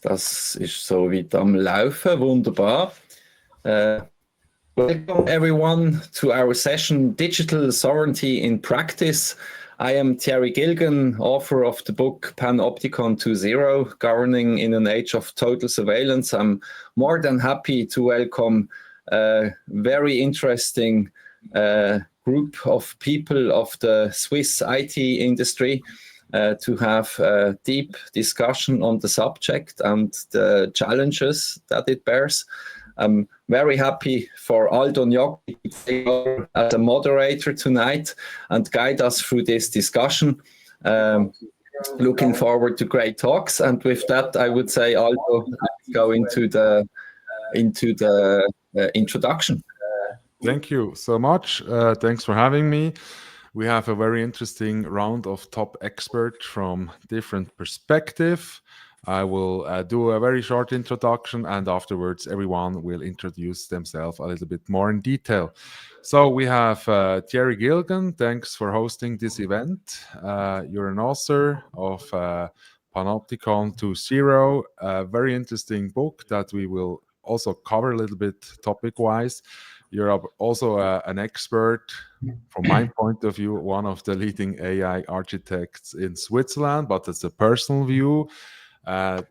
Das ist so weit am Laufen, wunderbar. Welcome everyone to our session, Digital Sovereignty in Practice. I am Thierry Gilgan, author of the book Panopticon 2.0, Governing in an Age of Total Surveillance. I'm more than happy to welcome a very interesting group of people of the Swiss IT industry to have a deep discussion on the subject and the challenges that it bears. I'm very happy for Aldo Gnocchi to take over as a moderator tonight and guide us through this discussion. Looking forward to great talks. And with that, I would say, Aldo, let's go into the introduction. Thank you so much. Thanks for having me. We have a very interesting round of top experts from different perspectives. I will do a very short introduction, and afterwards everyone will introduce themselves a little bit more in detail. So we have Thierry Gilgan. Thanks for hosting this event. You're an author of Panopticon 2.0, a very interesting book that we will also cover a little bit topic-wise. You're also an expert, from my point of view, one of the leading AI architects in Switzerland, but it's a personal view,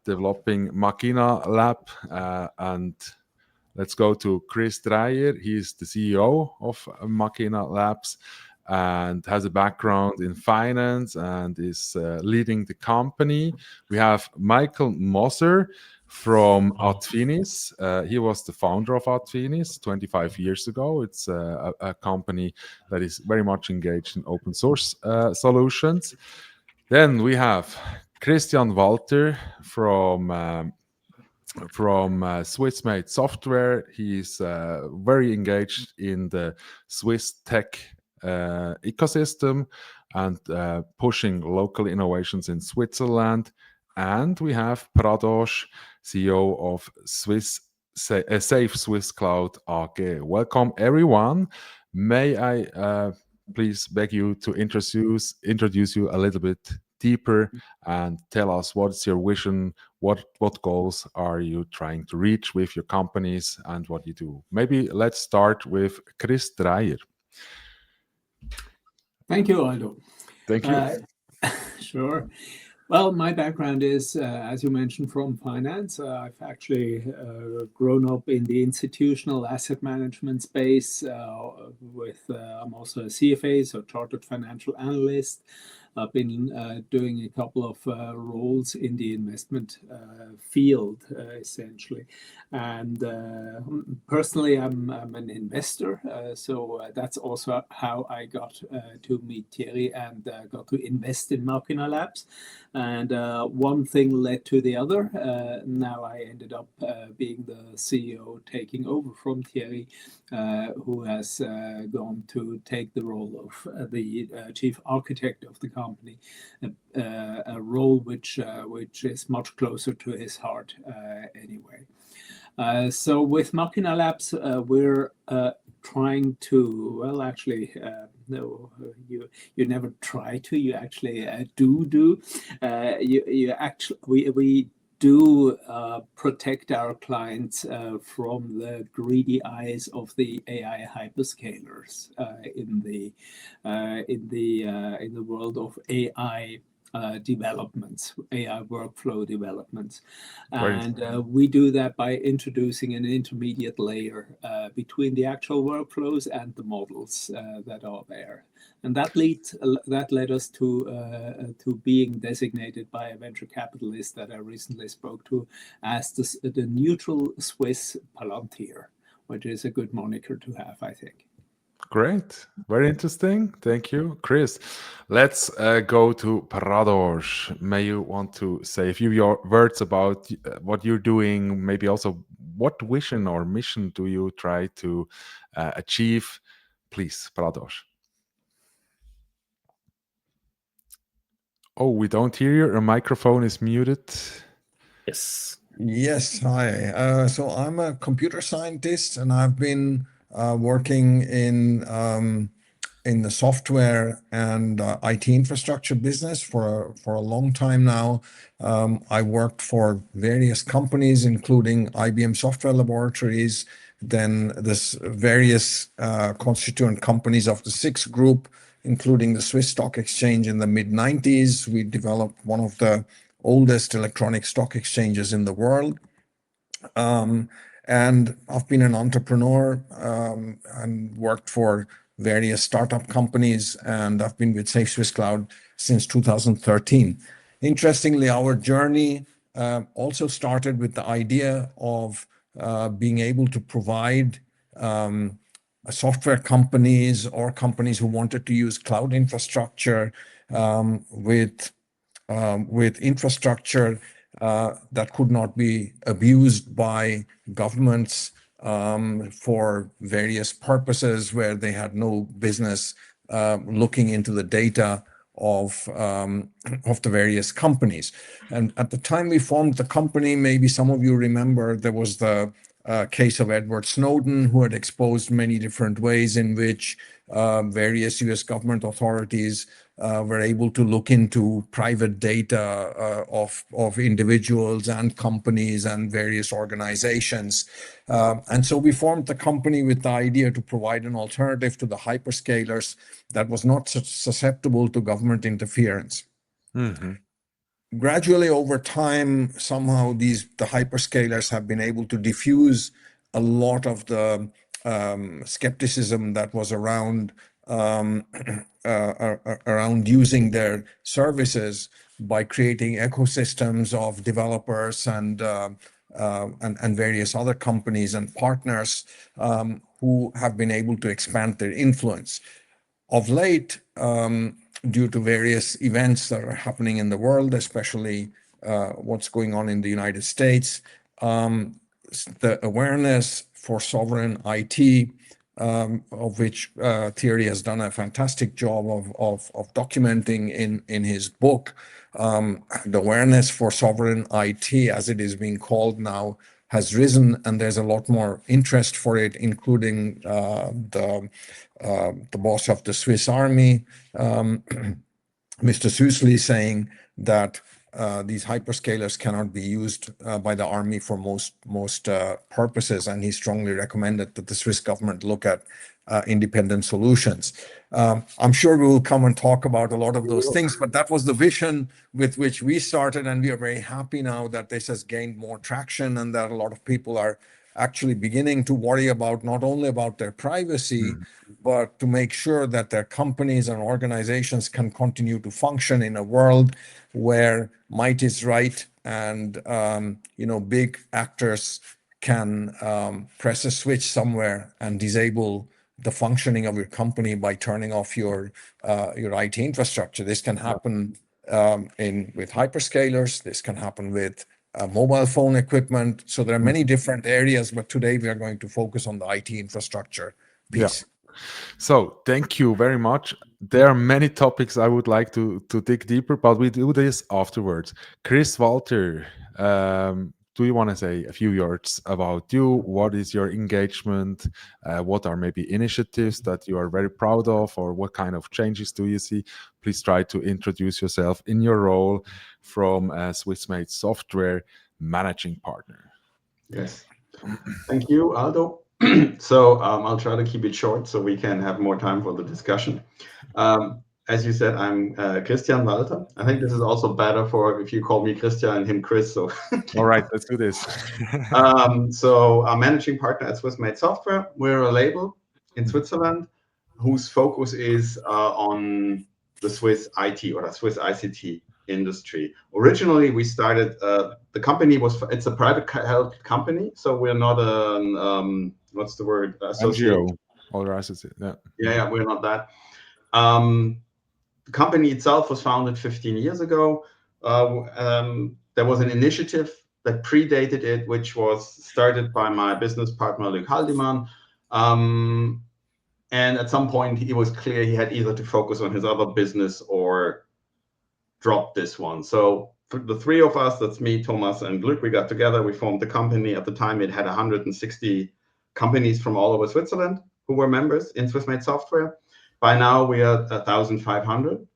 developing Machina Lab. And let's go to Chris Dreyer. He's the CEO of Machina Labs and has a background in finance and is leading the company. We have Michael Moser from Adfinis. He was the founder of Adfinis 25 years ago. It's a company that is very much engaged in open source solutions. Then we have Christian Walter from Swissmade Software. He's very engaged in the Swiss tech ecosystem and pushing local innovations in Switzerland. And we have Pradosh, CEO of Safe Swiss Cloud AG. Welcome, everyone. May I please beg you to introduce you a little bit deeper and tell us what's your vision, what goals are you trying to reach with your companies and what you do. Maybe let's start with Chris Dreyer. Thank you, Aldo. Thank you. Sure. Well, my background is, as you mentioned, from finance. I've actually grown up in the institutional asset management space. I'm also a CFA, so Chartered Financial Analyst. I've been doing a couple of roles in the investment field, essentially. And personally, I'm an investor. So that's also how I got to meet Thierry and got to invest in Machina Labs. And one thing led to the other. Now I ended up being the CEO, taking over from Thierry, who has gone to take the role of the chief architect of the company, a role which is much closer to his heart anyway. So with Machina Labs, we're trying to, well, actually, no, you never try to, you actually do. We do protect our clients from the greedy eyes of the AI hyperscalers in the world of AI developments, AI workflow developments. And we do that by introducing an intermediate layer between the actual workflows and the models that are there. And that led us to being designated by a venture capitalist that I recently spoke to as the neutral Swiss Palantir, which is a good moniker to have, I think. Great. Very interesting. Thank you, Chris. Let's go to Pradosh. May you want to say a few words about what you're doing, maybe also what vision or mission do you try to achieve? Please, Pradosh. Oh, we don't hear you. Your microphone is muted. Yes. Yes, hi. So I'm a computer scientist and I've been working in in the software and IT infrastructure business for a long time now. I worked for various companies, including IBM Software Laboratories, then this various constituent companies of the SIX Group, including the Swiss Stock Exchange in the mid-90s. We developed one of the oldest electronic stock exchanges in the world. And I've been an entrepreneur and worked for various startup companies, and I've been with Safe Swiss Cloud since 2013. Interestingly, our journey also started with the idea of being able to provide software companies or companies who wanted to use cloud infrastructure with infrastructure that could not be abused by governments for various purposes where they had no business looking into the data of the various companies. And at the time we formed the company, maybe some of you remember, there was the case of Edward Snowden, who had exposed many different ways in which various US government authorities were able to look into private data of individuals and companies and various organizations. And so we formed the company with the idea to provide an alternative to the hyperscalers that was not susceptible to government interference. Mm-hmm. Gradually over time, somehow the hyperscalers have been able to diffuse a lot of the skepticism that was around using their services by creating ecosystems of developers and various other companies and partners who have been able to expand their influence. Of late, due to various events that are happening in the world, especially what's going on in the United States, the awareness for sovereign IT, of which Thierry has done a fantastic job of documenting in his book, the awareness for sovereign IT, as it is being called now, has risen, and there's a lot more interest for it, including the boss of the Swiss Army, Mr. Süßli, saying that these hyperscalers cannot be used by the army for most purposes, and he strongly recommended that the Swiss government look at independent solutions. I'm sure we will come and talk about a lot of those things, but that was the vision with which we started, and we are very happy now that this has gained more traction and that a lot of people are actually beginning to worry about not only about their privacy, but to make sure that their companies and organizations can continue to function in a world where might is right and big actors can press a switch somewhere and disable the functioning of your company by turning off your IT infrastructure. This can happen with hyperscalers. This can happen with mobile phone equipment. So there are many different areas, but today we are going to focus on the IT infrastructure piece. Yeah. So thank you very much. There are many topics I would like to dig deeper, but we do this afterwards. Chris Walter, do you want to say a few words about you? What is your engagement? What are maybe initiatives that you are very proud of, or what kind of changes do you see? Please try to introduce yourself in your role from Swissmate Software Managing Partner. Yes. Thank you, Aldo. So I'll try to keep it short so we can have more time for the discussion. As you said, I'm Christian Walter. I think this is also better for if you call me Christian and him Chris. So all right, let's do this. So I'm managing partner at Swissmate Software. We're a label in Switzerland whose focus is on the Swiss IT or the Swiss ICT industry. Originally, we started the company it's a private held company, so we're not a what's the word, NGO or associate. Yeah, we're not that. The company itself was founded 15 years ago. There was an initiative that predated it, which was started by my business partner Luc Haldeman. And at some point, it was clear he had either to focus on his other business or drop this one. So the three of us, that's me, Thomas, and Luc, we got together. We formed the company. At the time, it had 160 companies from all over Switzerland who were members in Swissmate Software. By now, we are 1,500.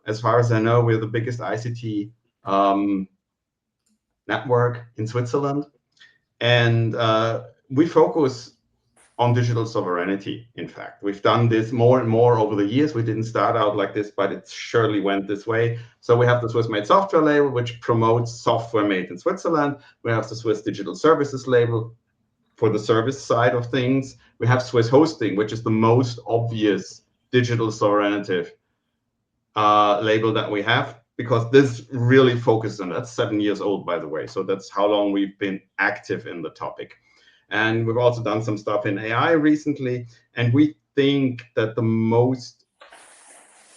As far as I know, we're the biggest ICT network in Switzerland. And we focus on digital sovereignty, in fact. We've done this more and more over the years. We didn't start out like this, but it surely went this way. So we have the Swiss Made Software label, which promotes software made in Switzerland. We have the Swiss Digital Services label for the service side of things. We have Swiss Hosting, which is the most obvious digital sovereignty label that we have, because this really focuses on, that's 7 years old, by the way. So that's how long we've been active in the topic. And we've also done some stuff in AI recently. And we think that the most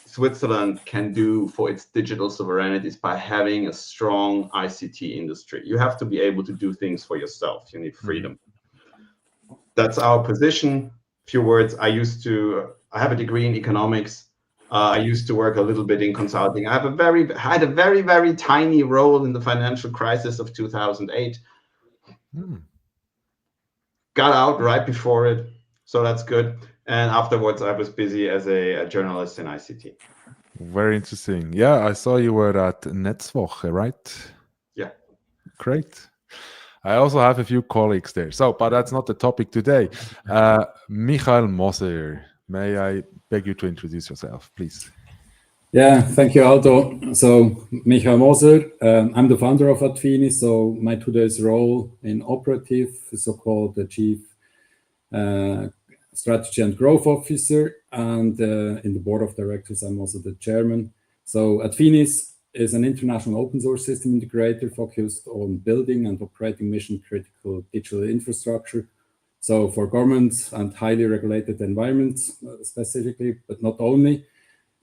Switzerland can do for its digital sovereignty is by having a strong ICT industry. You have to be able to do things for yourself. You need freedom. That's our position. Few words. I have a degree in economics. I used to work a little bit in consulting. I had a very, very tiny role in the financial crisis of 2008. Got out right before it, so that's good. And afterwards, I was busy as a journalist in ICT. Very interesting. Yeah, I saw you were at Netzwoche, right? Yeah. Great. I also have a few colleagues there. So, but that's not the topic today. Michael Moser, may I beg you to introduce yourself, please? Yeah, thank you, Aldo. So, Michael Moser, I'm the founder of Atfinis. So, my today's role in operative, so-called the Chief Strategy and Growth Officer, and in the board of directors, I'm also the chairman. So, Atfinis is an international open source system integrator focused on building and operating mission-critical digital infrastructure. So, for governments and highly regulated environments specifically, but not only.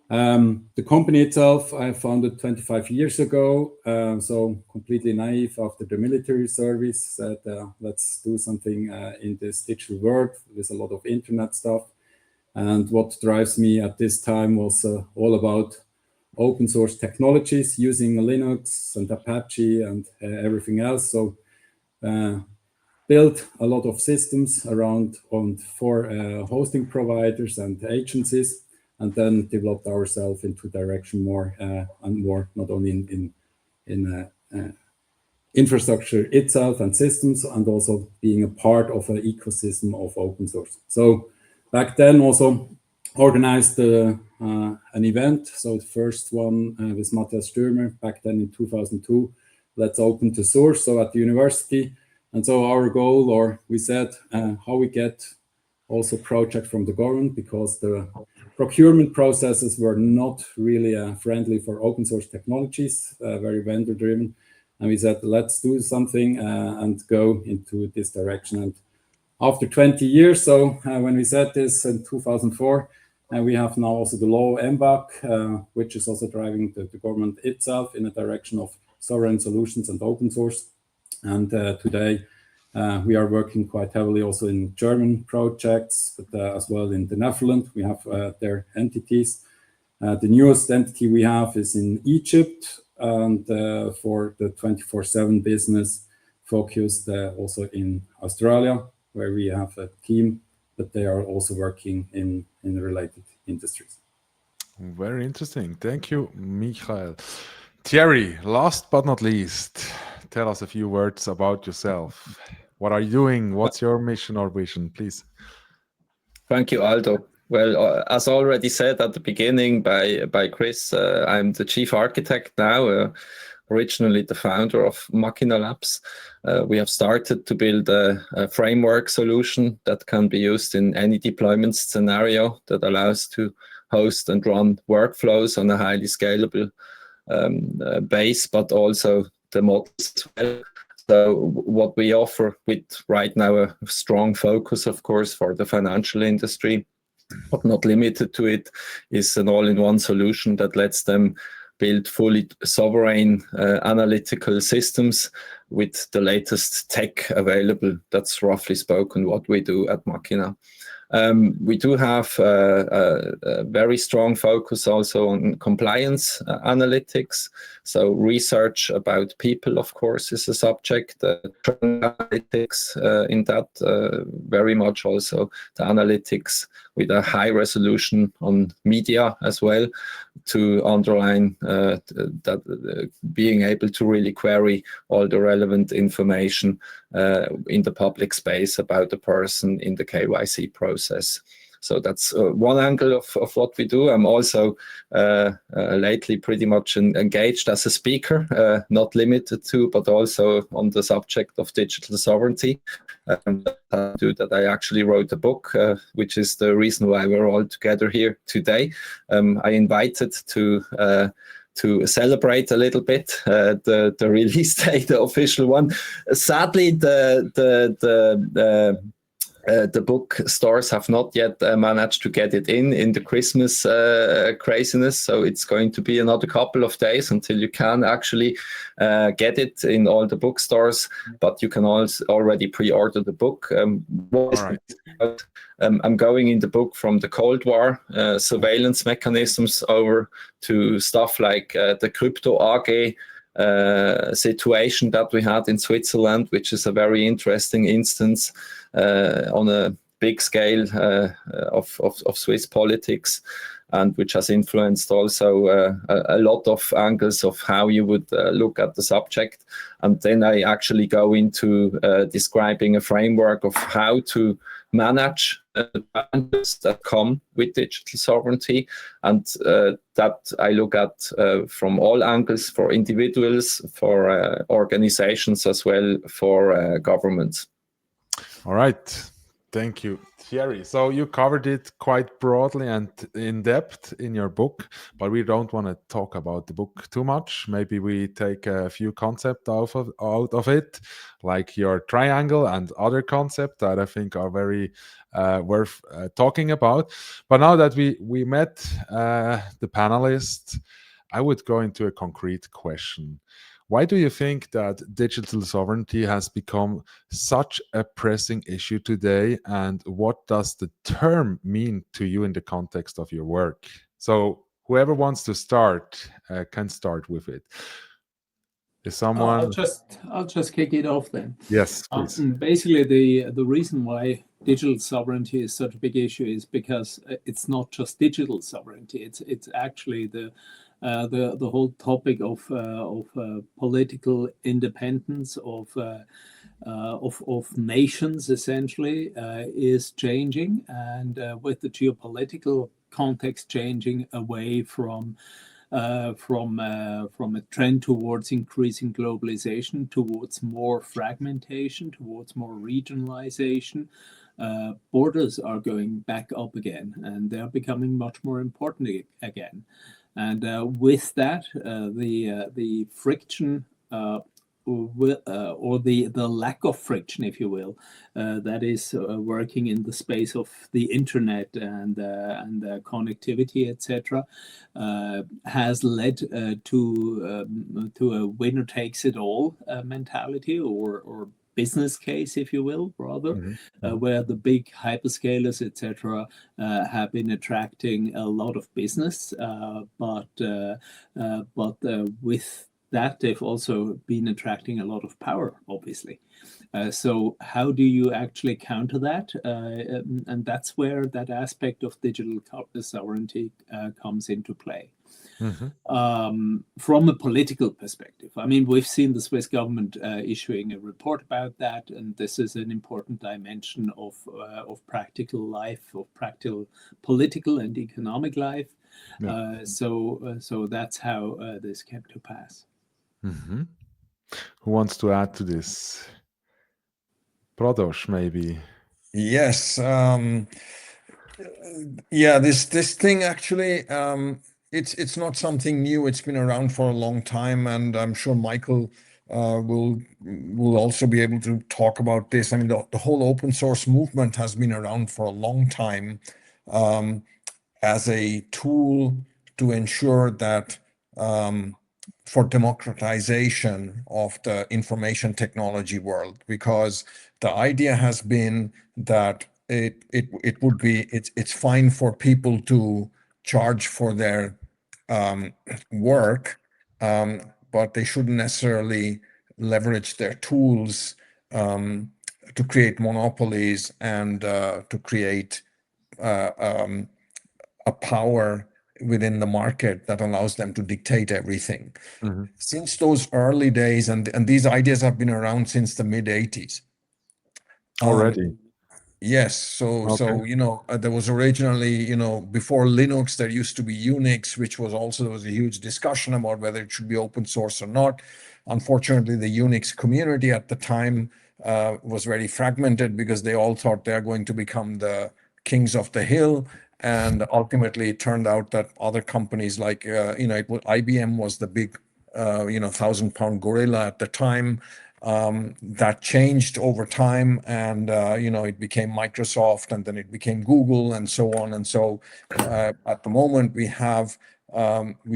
The company itself, I founded 25 years ago, so completely naive after the military service, said, let's do something in this digital world with a lot of internet stuff. And what drives me at this time was all about open source technologies using Linux and Apache and everything else. So built a lot of systems around for hosting providers and agencies, and then developed ourselves into direction more and more, not only in infrastructure itself and systems, and also being a part of an ecosystem of open source. So back then also organized an event. So the first one with Matthias Stürmer back then in 2002, Let's Open to Source, so at the university. And so our goal, or we said how we get also project from the government, because the procurement processes were not really friendly for open source technologies, very vendor driven. And we said, let's do something and go into this direction. And after 20 years, so when we said this in 2004, we have now also the law MBAC, which is also driving the government itself in a direction of sovereign solutions and open source. And today we are working quite heavily also in German projects, but as well in the Netherlands. We have their entities. The newest entity we have is in Egypt, and for the 24/7 business focused also in Australia, where we have a team, but they are also working in related industries. Very interesting. Thank you, Michael. Thierry, last but not least, tell us a few words about yourself. What are you doing? What's your mission or vision, please? Thank you, Aldo. Well, as already said at the beginning by Chris, I'm the chief architect now, originally the founder of Machina Labs. We have started to build a framework solution that can be used in any deployment scenario that allows to host and run workflows on a highly scalable base, but also the models as well. So what we offer with right now a strong focus, of course, for the financial industry, but not limited to it, is an all-in-one solution that lets them build fully sovereign analytical systems with the latest tech available. That's roughly spoken what we do at Machina. We do have a very strong focus also on compliance analytics. So research about people, of course, is a subject. Analytics in that, very much also the analytics with a high resolution on media as well, to underline that being able to really query all the relevant information in the public space about the person in the KYC process. So that's one angle of what we do. I'm also lately pretty much engaged as a speaker, not limited to, but also on the subject of digital sovereignty. That I actually wrote a book, which is the reason why we're all together here today. I invited to celebrate a little bit the release date, the official one. Sadly, the book stores have not yet managed to get it in the Christmas craziness, so it's going to be another couple of days until you can actually get it in all the bookstores, but you can also already pre-order the book. I'm going in the book from the Cold War surveillance mechanisms over to stuff like the crypto AG situation that we had in Switzerland, which is a very interesting instance on a big scale of Swiss politics, and which has influenced also a lot of angles of how you would look at the subject. And then I actually go into describing a framework of how to manage the challenges that come with digital sovereignty, and that I look at from all angles, for individuals, for organizations, as well for governments. All right. Thank you, Thierry. So you covered it quite broadly and in depth in your book, but we don't want to talk about the book too much. Maybe we take a few concepts out of it, like your triangle and other concepts that I think are very worth talking about. But now that we met the panelists, I would go into a concrete question. Why do you think that digital sovereignty has become such a pressing issue today, and what does the term mean to you in the context of your work? So whoever wants to start can start with it. Is someone? I'll just kick it off then. Yes, please. Basically, the reason why digital sovereignty is such a big issue is because it's not just digital sovereignty. It's actually the whole topic of political independence of nations, essentially, is changing, and with the geopolitical context changing away from a trend towards increasing globalization, towards more fragmentation, towards more regionalization. Borders are going back up again, and they're becoming much more important again. And with that, the friction or the lack of friction, if you will, that is working in the space of the internet and connectivity, etc., has led to a winner takes it all mentality, or business case, if you will, rather, where the big hyperscalers, etc., have been attracting a lot of business, but with that, they've also been attracting a lot of power, obviously. So how do you actually counter that? And that's where that aspect of digital sovereignty comes into play. From a political perspective, I mean, we've seen the Swiss government issuing a report about that, and this is an important dimension of practical life, of practical political and economic life. Yeah. So that's how this came to pass. Who wants to add to this? Pradosh, maybe. Yes. Yeah, this thing actually, it's not something new. It's been around for a long time, and I'm sure Michael will also be able to talk about this. I mean, the whole open source movement has been around for a long time as a tool to ensure that for democratization of the information technology world, because the idea has been that it's fine for people to charge for their work, but they shouldn't necessarily leverage their tools to create monopolies and to create a power within the market that allows them to dictate everything. Since those early days, and these ideas have been around since the mid 80s. Already. Yes, so Okay. there was originally, before Linux, there used to be Unix, which was also, there was a huge discussion about whether it should be open source or not. Unfortunately, the Unix community at the time was very fragmented because they all thought they're going to become the kings of the hill. And ultimately, it turned out that other companies like, IBM was the big, 1,000-pound gorilla at the time. That changed over time, and it became Microsoft, and then it became Google, and so on. And so at the moment we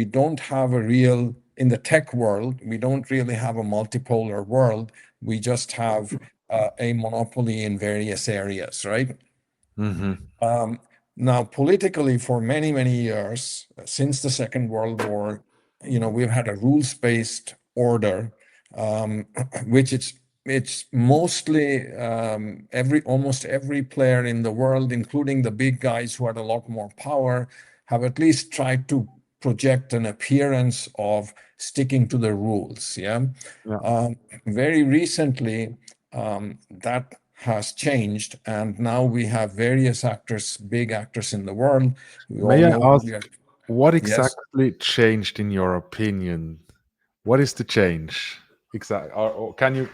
don't have a real, in the tech world, we don't really have a multipolar world. We just have a monopoly in various areas, right? Now, politically, for many, many years, since the Second World War, we've had a rules-based order, which it's mostly almost every player in the world, including the big guys who had a lot more power, have at least tried to project an appearance of sticking to the rules. Very recently, that has changed, and now we have various actors, big actors in the world. May I ask, what Yes. exactly changed in your opinion? What is the change? Exactly. Or can you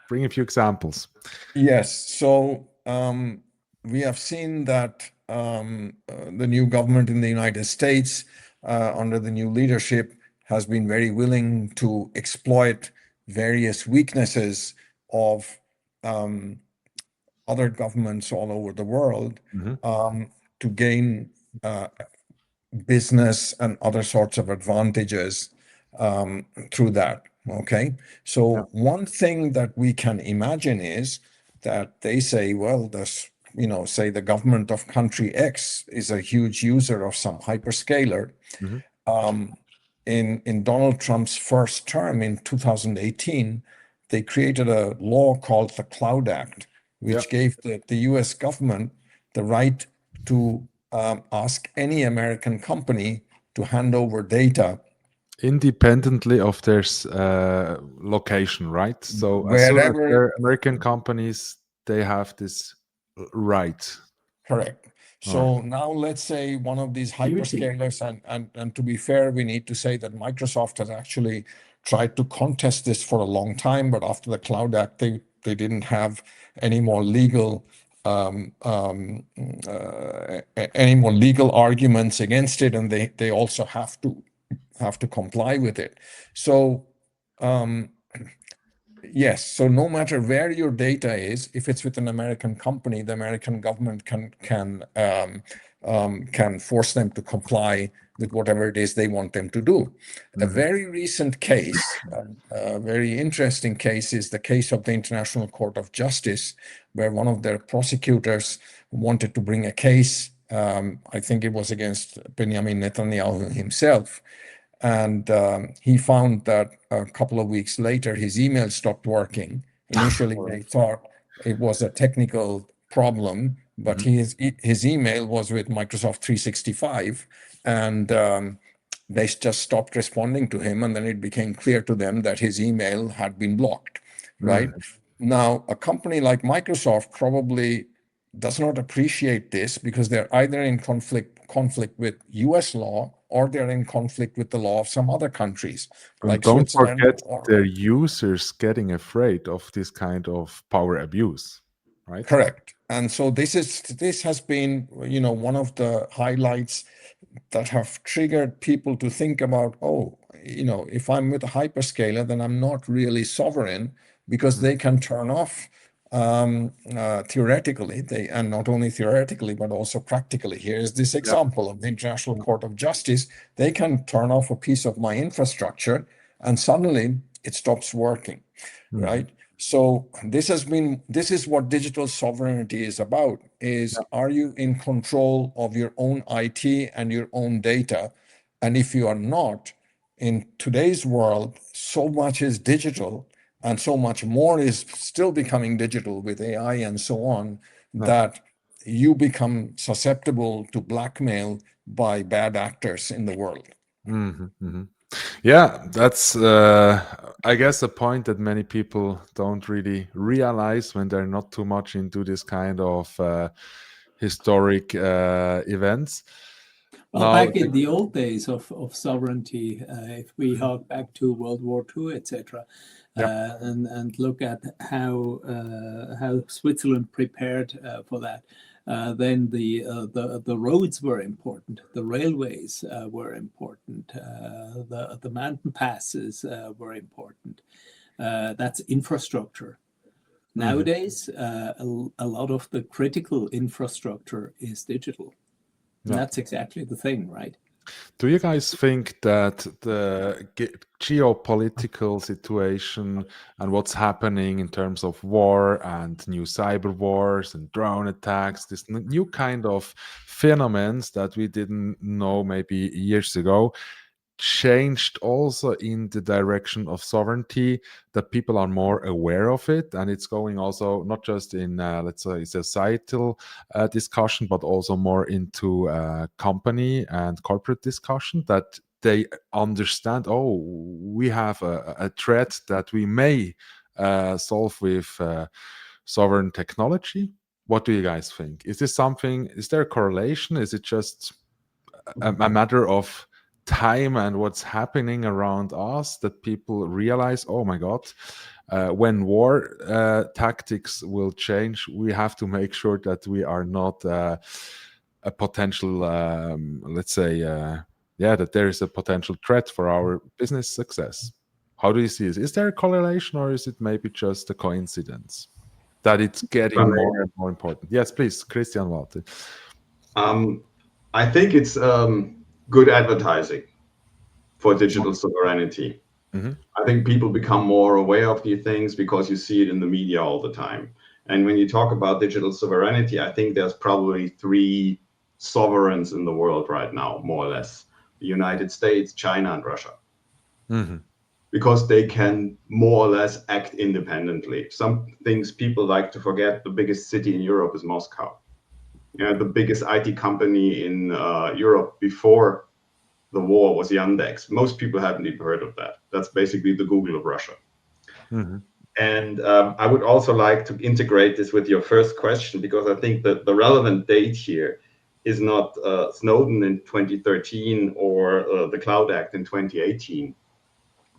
bring a few examples? Yes. So we have seen that the new government in the United States, under the new leadership, has been very willing to exploit various weaknesses of other governments all over the world to gain business and other sorts of advantages through that. Okay. So one thing that we can imagine is that they say, well, say the government of country X is a huge user of some hyperscaler. In Donald Trump's first term in 2018, they created a law called the Cloud Act, which gave the US government the right to ask any American company to hand over data independently of their location, right? So as soon as they're American companies, they have this right. Correct. So now let's say one of these hyperscalers, and to be fair, we need to say that Microsoft has actually tried to contest this for a long time, but after the Cloud Act, they didn't have any more legal arguments against it, and they also have to comply with it. So yes, so no matter where your data is, if it's with an American company, the American government can force them to comply with whatever it is they want them to do. A very recent case, a very interesting case, is the case of the International Court of Justice, where one of their prosecutors wanted to bring a case. I think it was against Benjamin Netanyahu himself. And he found that a couple of weeks later, his email stopped working. Initially, they thought it was a technical problem, but his email was with Microsoft 365, and they just stopped responding to him. And then it became clear to them that his email had been blocked, right? Now, a company like Microsoft probably does not appreciate this because they're either in conflict with US law, or they're in conflict with the law of some other countries, like don't Switzerland. Forget their users getting afraid of this kind of power abuse, right? Correct. And so this has been, one of the highlights that have triggered people to think about, if I'm with a hyperscaler, then I'm not really sovereign, because they can turn off theoretically, and not only theoretically, but also practically. Here's this example of the International Court of Justice. They can turn off a piece of my infrastructure, and suddenly it stops working, right? So this is what digital sovereignty is about, is are you in control of your own IT and your own data? And if you are not, in today's world, so much is digital and so much more is still becoming digital with AI and so on, that you become susceptible to blackmail by bad actors in the world. Yeah, that's I guess a point that many people don't really realize when they're not too much into this kind of historic events. Well, Now, back in the old days of sovereignty, if we hark back to World War II, etc., and look at how Switzerland prepared for that, then the roads were important, the railways were important, the mountain passes were important. That's infrastructure. Nowadays, a lot of the critical infrastructure is digital. And that's exactly the thing, right? do you guys think that the geopolitical situation and what's happening in terms of war and new cyber wars and drone attacks, this new kind of phenomena that we didn't know maybe years ago, changed also in the direction of sovereignty, that people are more aware of it, and it's going also not just in let's say societal discussion, but also more into company and corporate discussion, that they understand, oh, we have a threat that we may solve with sovereign technology. What do you guys think? Is this something, is there a correlation? Is it just a matter of time and what's happening around us that people realize, oh my god, when war tactics will change, we have to make sure that we are not a potential let's say that there is a potential threat for our business success? How do you see this? Is there a correlation, or is it maybe just a coincidence that it's getting more and more important? Yes, please, Christian Walter. I think it's good advertising for digital sovereignty. I think people become more aware of these things because you see it in the media all the time. And when you talk about digital sovereignty, I think there's probably 3 sovereigns in the world right now, more or less: the United States, China, and Russia. Because they can more or less act independently. Some things people like to forget: the biggest city in Europe is Moscow. The biggest IT company in Europe before the war was Yandex. Most people haven't even heard of that. That's basically the Google of Russia. And I would also like to integrate this with your first question, because I think that the relevant date here is not Snowden in 2013 or the Cloud Act in 2018.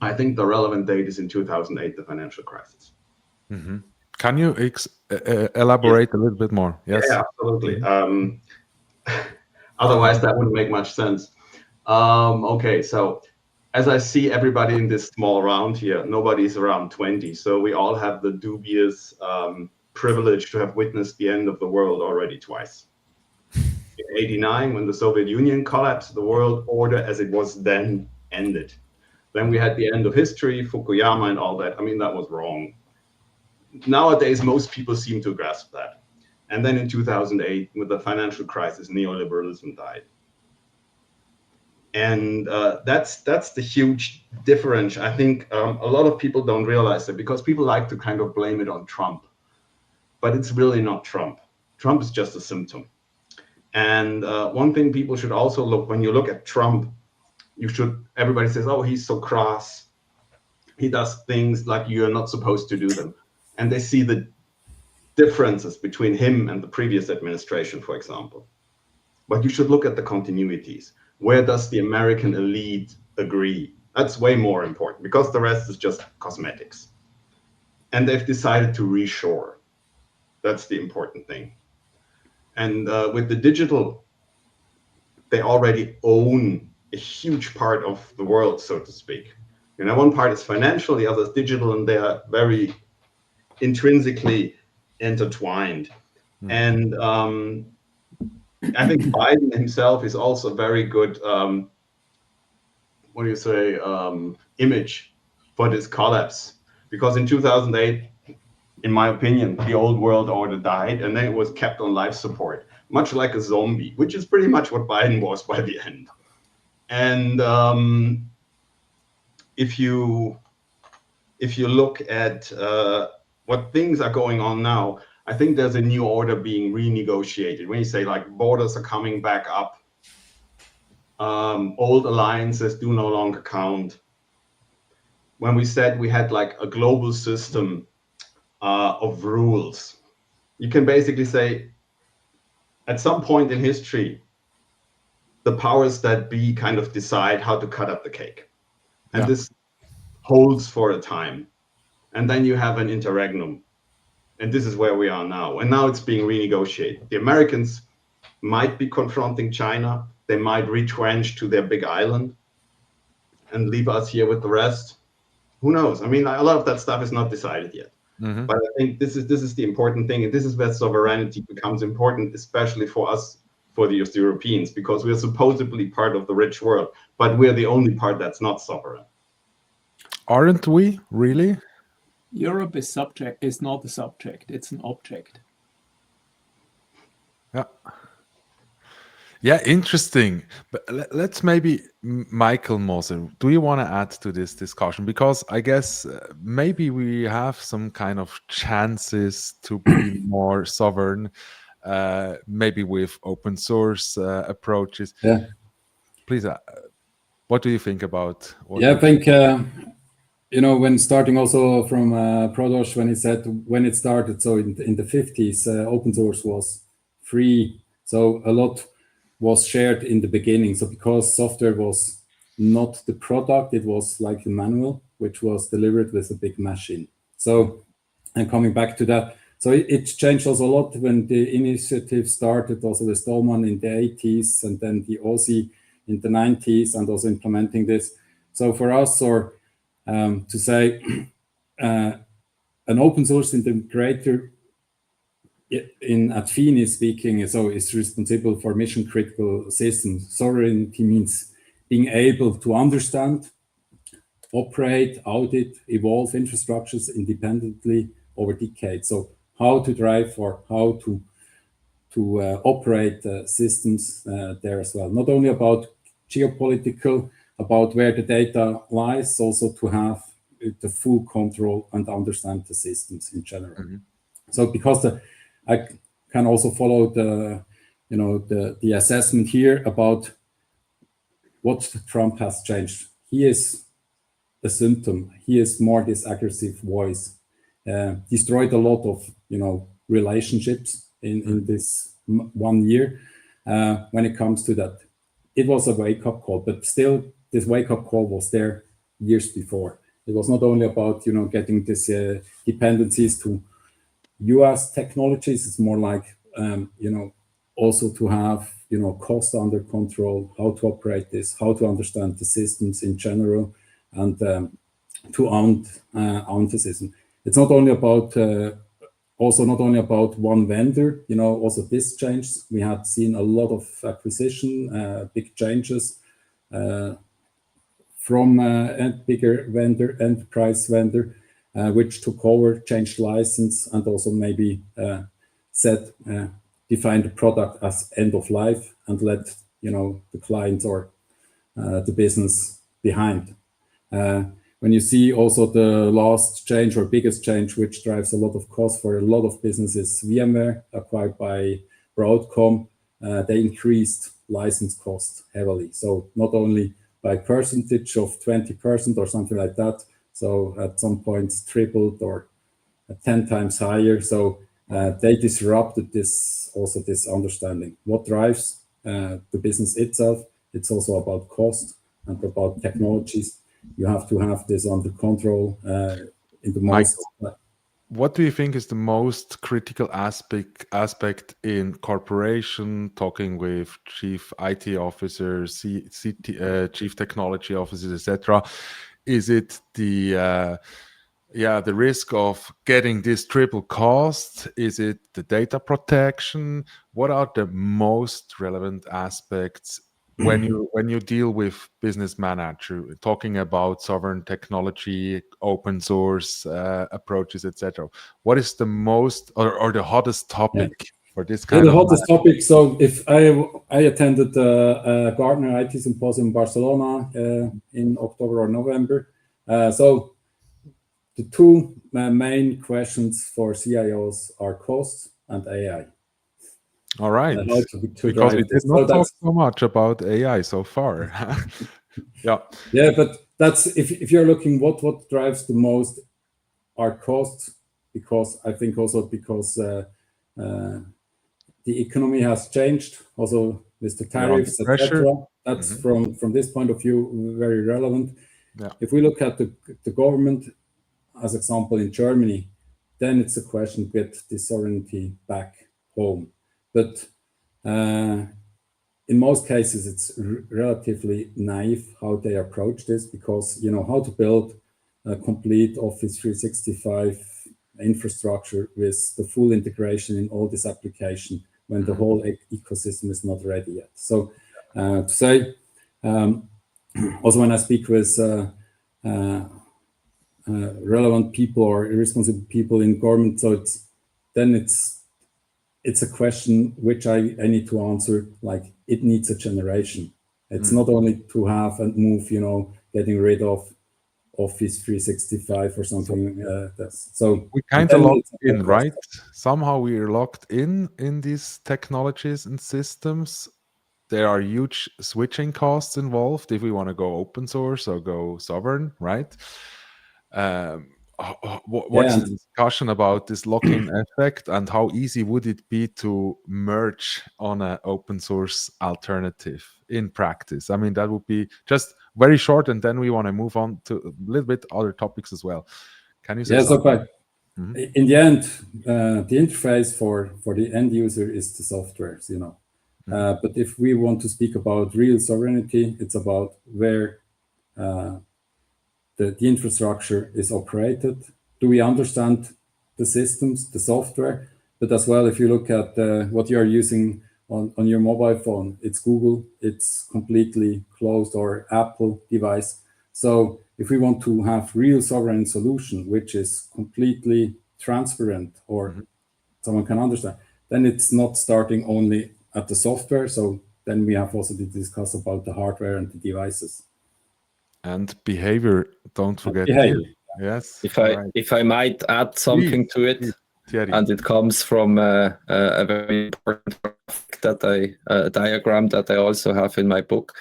I think the relevant date is in 2008, the financial crisis. Can you elaborate a little bit more? Yes. Yeah, absolutely. Otherwise, that wouldn't make much sense. Okay, so as I see everybody in this small round here, nobody's around 20. So we all have the dubious privilege to have witnessed the end of the world already twice. In '89, when the Soviet Union collapsed, the world order as it was then ended. Then we had the end of history, Fukuyama and all that. I mean, that was wrong. Nowadays, most people seem to grasp that. And then in 2008, with the financial crisis, neoliberalism died. And that's the huge difference. I think a lot of people don't realize that, because people like to kind of blame it on Trump. But it's really not Trump. Trump is just a symptom. And one thing people should also look, when you look at Trump, everybody says, oh, he's so crass. He does things like you're not supposed to do them. And they see the differences between him and the previous administration, for example. But you should look at the continuities. Where does the American elite agree? That's way more important, because the rest is just cosmetics. And they've decided to reshore. That's the important thing. And with the digital, they already own a huge part of the world, so to speak. One part is financial, the other is digital, and they are very intrinsically intertwined. And I think Biden himself is also very good, image for this collapse. Because in 2008, in my opinion, the old world order died, and then it was kept on life support, much like a zombie, which is pretty much what Biden was by the end. And if you look at what things are going on now, I think there's a new order being renegotiated. When you say like borders are coming back up, old alliances do no longer count. When we said we had like a global system of rules, you can basically say at some point in history, the powers that be kind of decide how to cut up the cake. And this holds for a time. And then you have an interregnum. And this is where we are now. And now it's being renegotiated. The Americans might be confronting China. They might retrench to their big island and leave us here with the rest. Who knows? I mean, a lot of that stuff is not decided yet. Mm-hmm. But I think this is the important thing. And this is where sovereignty becomes important, especially for us, for the Europeans, because we're supposedly part of the rich world, but we're the only part that's not sovereign. Aren't we, really? Europe is not a subject, it's an object. Yeah, interesting. But let's maybe, Michael Moser, do you want to add to this discussion? Because I guess maybe we have some kind of chances to be more sovereign, maybe with open source approaches. Yeah. Please, what do you think about? I think, when starting also from Pradosh, when he said when it started, so in the 50s, open source was free. So a lot was shared in the beginning. So because software was not the product, it was like a manual, which was delivered with a big machine. So, and coming back to that, so it changed also a lot when the initiative started, also with Stallman in the 80s, and then the Aussie in the 90s, and also implementing this. So for us, or to say an open source integrator at FINI speaking, so is responsible for mission critical systems. Sovereignty means being able to understand, operate, audit, evolve infrastructures independently over decades. So how to drive or how to operate systems there as well. Not only about geopolitical, about where the data lies, also to have the full control and understand the systems in general. Mm-hmm. So because I can also follow the assessment here about what Trump has changed. He is a symptom. He is more this aggressive voice. Destroyed a lot of relationships in this 1 year. When it comes to that, it was a wake-up call, but still this wake-up call was there years before. It was not only about getting this dependencies to US technologies. It's more like also to have cost under control, how to operate this, how to understand the systems in general, and to own the system. It's not only about one vendor. Also this changed. We had seen a lot of acquisition, big changes from a bigger vendor, enterprise vendor, which took over, changed license, and also maybe defined the product as end of life and let the client or the business behind. When you see also the last change or biggest change, which drives a lot of cost for a lot of businesses, VMware acquired by Broadcom, they increased license costs heavily. So not only by percentage of 20% or something like that, so at some points tripled or 10 times higher. So they disrupted this understanding. What drives the business itself? It's also about cost and about technologies. You have to have this under control in the most. What do you think is the most critical aspect in corporation, talking with chief IT officers, chief technology officers, etc.? Is it the risk of getting this triple cost? Is it the data protection? What are the most relevant aspects when you deal with business manager, talking about sovereign technology, open source approaches, etc., what is the most or the hottest topic for this kind the of hottest topic? So if I attended a Gartner IT Symposium in Barcelona in October or November. So the two main questions for CIOs are costs and AI. All right, because we did not talk so much about AI so far. Yeah, but that's if you're looking what drives the most are costs, because I think also because the economy has changed also with the tariffs, etc. That's from this point of view very relevant. If we look at the government as example in Germany, then it's a question to get the sovereignty back home. But in most cases, it's relatively naive how they approach this, because how to build a complete Office 365 infrastructure with the full integration in all this application when the whole ecosystem is not ready yet. So to say, also when I speak with relevant people or responsible people in government, so it's a question which I need to answer, like it needs a generation. It's not only to have and move, getting rid of Office 365 or something. So we kind of locked in, right? Somehow we are locked in these technologies and systems. There are huge switching costs involved if we want to go open source or go sovereign, right? What's the discussion about this lock-in effect, and how easy would it be to merge on an open source alternative in practice? I mean, that would be just very short, and then we want to move on to a little bit other topics as well. Can you say something? In the end, the interface for the end user is the software, but if we want to speak about real sovereignty, it's about where the infrastructure is operated. Do we understand the systems, the software? But as well, if you look at what you are using on your mobile phone, it's Google, it's completely closed, or Apple device. So if we want to have real sovereign solution, which is completely transparent or someone can understand, then it's not starting only at the software. So then we have also to discuss about the hardware and the devices. And behavior, don't forget behavior. Yes. If I might add something to it, and it comes from a very important diagram that I also have in my book.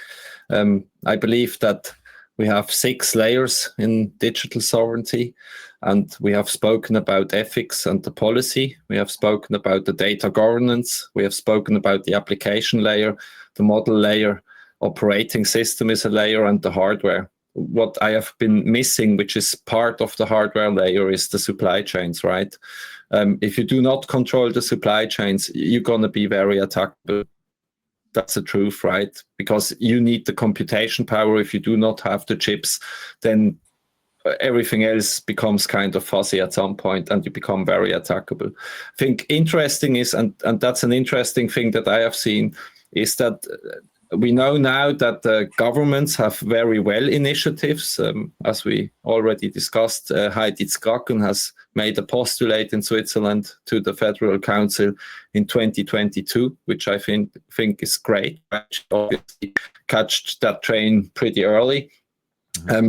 I believe that we have 6 layers in digital sovereignty, and we have spoken about ethics and the policy. We have spoken about the data governance. We have spoken about the application layer, the model layer, operating system is a layer, and the hardware. What I have been missing, which is part of the hardware layer, is the supply chains, right? If you do not control the supply chains, you're going to be very attackable. That's the truth, right? Because you need the computation power. If you do not have the chips, then everything else becomes kind of fuzzy at some point, and you become very attackable. I think interesting is, and that's an interesting thing that I have seen, is that we know now that governments have very well initiatives. As we already discussed, Heidi Zkraken has made a postulate in Switzerland to the Federal Council in 2022, which I think is great. Obviously, catch that train pretty early.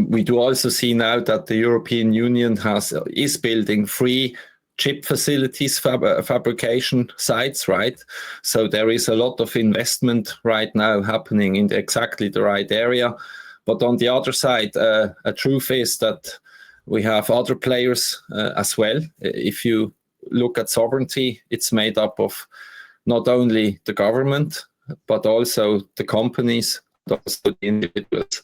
We do also see now that the European Union is building 3 chip facilities, fabrication sites, right? So there is a lot of investment right now happening in exactly the right area. But on the other side, a truth is that we have other players as well. If you look at sovereignty, it's made up of not only the government, but also the companies, and also the individuals.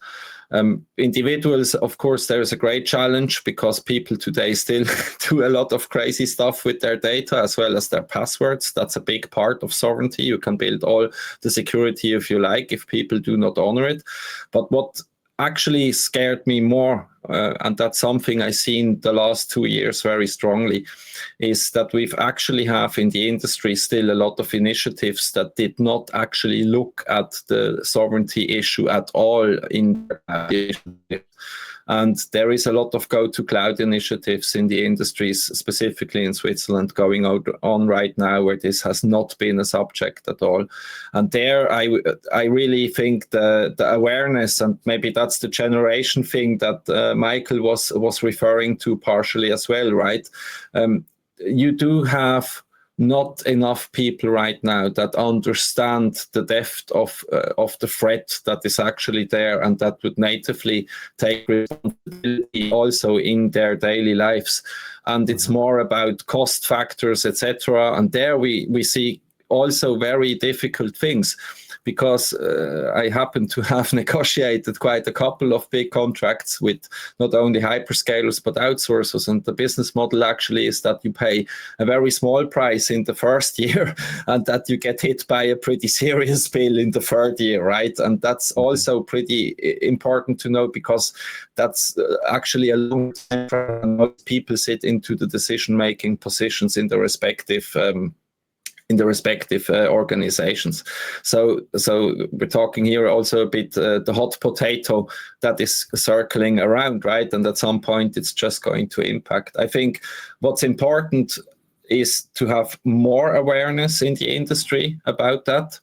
Individuals, of course, there is a great challenge because people today still do a lot of crazy stuff with their data as well as their passwords. That's a big part of sovereignty. You can build all the security if you like, if people do not honor it. But what actually scared me more, and that's something I've seen the last 2 years very strongly, is that we've actually have in the industry still a lot of initiatives that did not actually look at the sovereignty issue at all in and there is a lot of go-to-cloud initiatives in the industries, specifically in Switzerland, going on right now, where this has not been a subject at all. And there, I really think the awareness, and maybe that's the generation thing that Michael was referring to partially as well, right? You do have not enough people right now that understand the depth of the threat that is actually there, and that would natively take responsibility also in their daily lives. And it's more about cost factors, etc. And there we see also very difficult things, because I happen to have negotiated quite a couple of big contracts with not only hyperscalers but outsourcers, and the business model actually is that you pay a very small price in the first year and that you get hit by a pretty serious bill in the third year, right? And that's also pretty important to know, because that's actually a long time and most people sit into the decision-making positions in the respective organizations. So we're talking here also a bit the hot potato that is circling around, right? And at some point it's just going to impact. I think what's important is to have more awareness in the industry about that.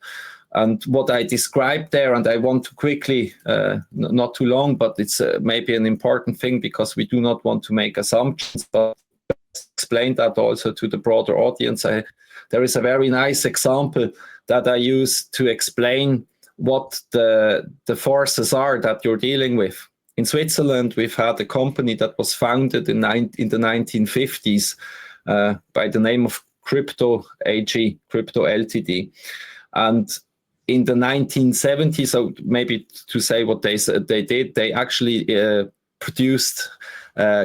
And what I described there, and I want to quickly, not too long, but it's maybe an important thing, because we do not want to make assumptions, but explain that also to the broader audience. There is a very nice example that I use to explain what the forces are that you're dealing with. In Switzerland, we've had a company that was founded in the 1950s by the name of Crypto AG, Crypto Ltd. And in the 1970s, so maybe to say what they did, they actually produced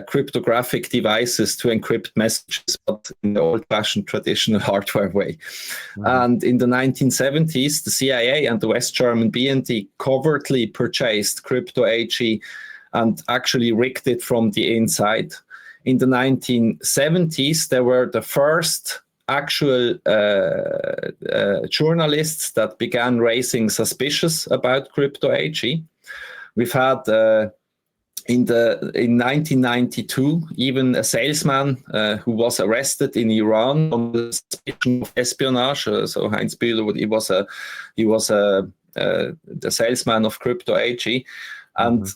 cryptographic devices to encrypt messages, but in the old-fashioned traditional hardware way. Mm-hmm. And in the 1970s, the CIA and the West German BND covertly purchased Crypto AG and actually rigged it from the inside. In the 1970s, there were the first actual journalists that began raising suspicions about Crypto AG. We've had in 1992, even a salesman who was arrested in Iran on the suspicion of espionage. So Heinz Bühler, he was the salesman of Crypto AG. And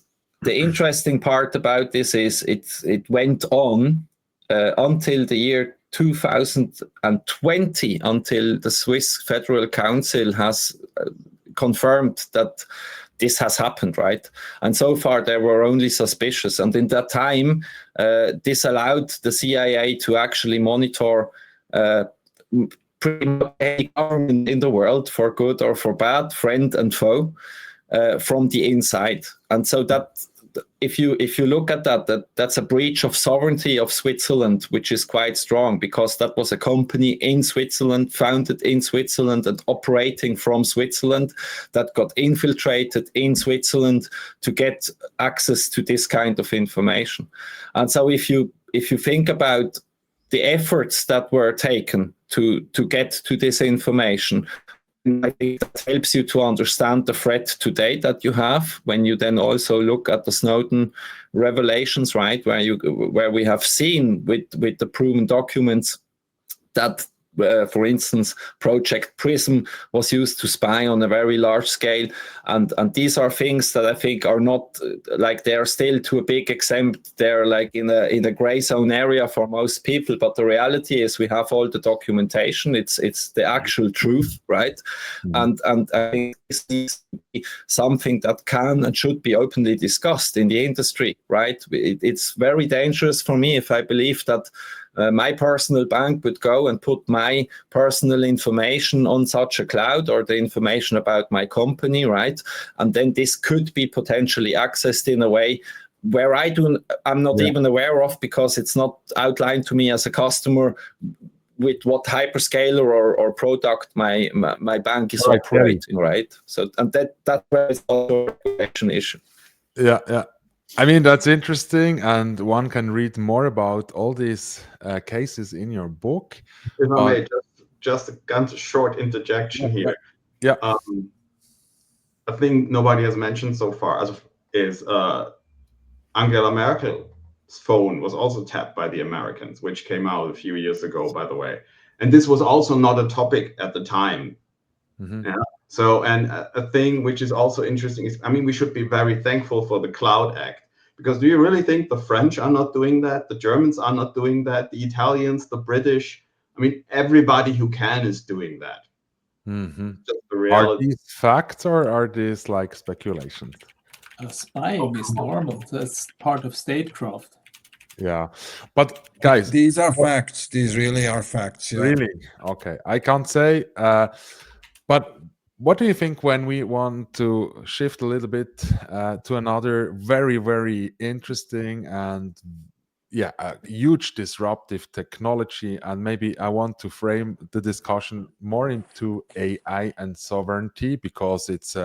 the interesting part about this is it went on until the year 2020, until the Swiss Federal Council has confirmed that this has happened, right? And so far there were only suspicious. And in that time, this allowed the CIA to actually monitor pretty much any government in the world, for good or for bad, friend and foe, from the inside. And so that, if you look at that's a breach of sovereignty of Switzerland, which is quite strong, because that was a company in Switzerland, founded in Switzerland and operating from Switzerland, that got infiltrated in Switzerland to get access to this kind of information. And so if you think about the efforts that were taken to get to this information, I think that helps you to understand the threat today that you have when you then also look at the Snowden revelations, right? Where we have seen with the proven documents that, for instance, Project Prism was used to spy on a very large scale. And these are things that I think are not, like, they're still to a big extent, they're like in a gray zone area for most people. But the reality is we have all the documentation. It's the actual truth, right? Mm-hmm. And I think this needs to be something that can and should be openly discussed in the industry, right? It's very dangerous for me if I believe that my personal bank would go and put my personal information on such a cloud, or the information about my company, right? And then this could be potentially accessed in a way where I'm not even aware of, because it's not outlined to me as a customer with what hyperscaler or product my bank is operating, right? So, and that's also a protection issue. Yeah. I mean, that's interesting, and one can read more about all these cases in your book. If I But may, just a ganz short interjection here. yeah, I think nobody has mentioned so far is Angela Merkel's phone was also tapped by the Americans, which came out a few years ago, by the way. And this was also not a topic at the time. Yeah. So, and a thing which is also interesting is, I mean, we should be very thankful for the Cloud Act, because do you really think the French are not doing that? The Germans are not doing that? The Italians, the British? I mean, everybody who can is doing that. Just the are reality. these facts or are these like speculations? Spying is normal. That's part of statecraft. Yeah, but guys, These are facts. These really are facts. Yeah. really, okay, I can't say. But what do you think when we want to shift a little bit to another very, very interesting and a huge disruptive technology? And maybe I want to frame the discussion more into AI and sovereignty, because it's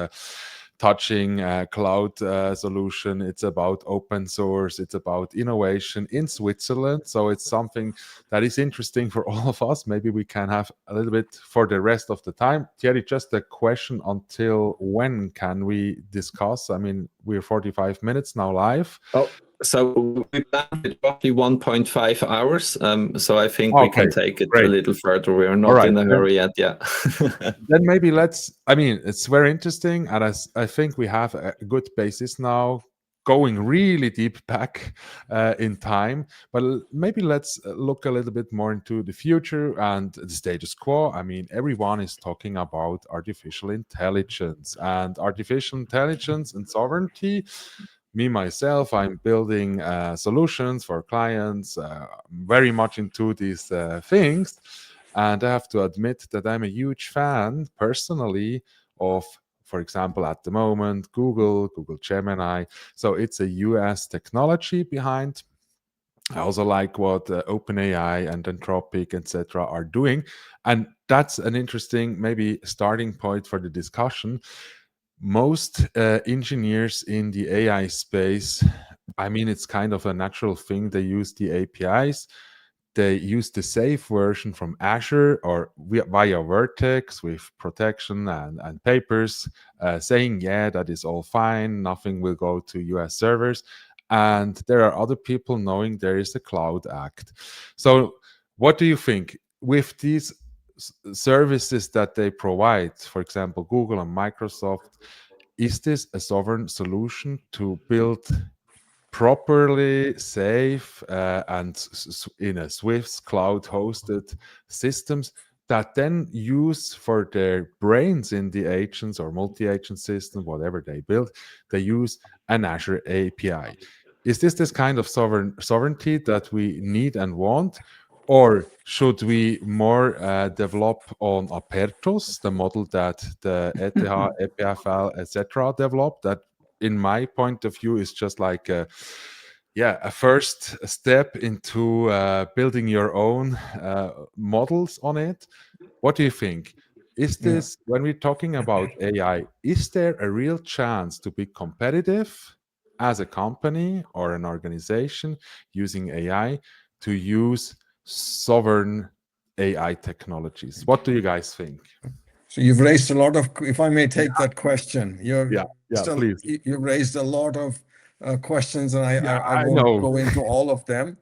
touching cloud solution. It's about open source. It's about innovation in Switzerland. So it's something that is interesting for all of us. Maybe we can have a little bit for the rest of the time. Thierry, just a question: until when can we discuss? I mean, we're 45 minutes now live. Oh, so we planned roughly 1.5 hours. So I think we can take it a little further. We are not in a hurry yet. Yeah. Then maybe I mean, it's very interesting. And I think we have a good basis now, going really deep back in time. But maybe let's look a little bit more into the future and the status quo. I mean, everyone is talking about artificial intelligence and sovereignty. Me, myself, I'm building solutions for clients, very much into these things. And I have to admit that I'm a huge fan personally of, for example, at the moment, Google Gemini. So it's a US technology behind. I also like what OpenAI and Anthropic, etc., are doing. And that's an interesting, maybe, starting point for the discussion. Most engineers in the AI space, I mean, it's kind of a natural thing. They use the APIs. They use the safe version from Azure or via Vertex with protection and papers, saying, yeah, that is all fine. Nothing will go to US servers. And there are other people knowing there is a Cloud Act. So what do you think with these services that they provide, for example, Google and Microsoft? Is this a sovereign solution to build properly safe and in a Swift cloud hosted systems that then use for their brains in the agents or multi-agent system, whatever they build, they use an Azure API? Is this kind of sovereignty that we need and want? Or should we more develop on Apertus, the model that the ETH, EPFL, etc., developed, that in my point of view is just like a first step into building your own models on it? What do you think? Is this, when we're talking about AI, is there a real chance to be competitive as a company or an organization using AI to use sovereign AI technologies? What do you guys think? So you've raised a lot of, if I may take that question, Please. you've raised a lot of questions, and I won't know. go into all of them.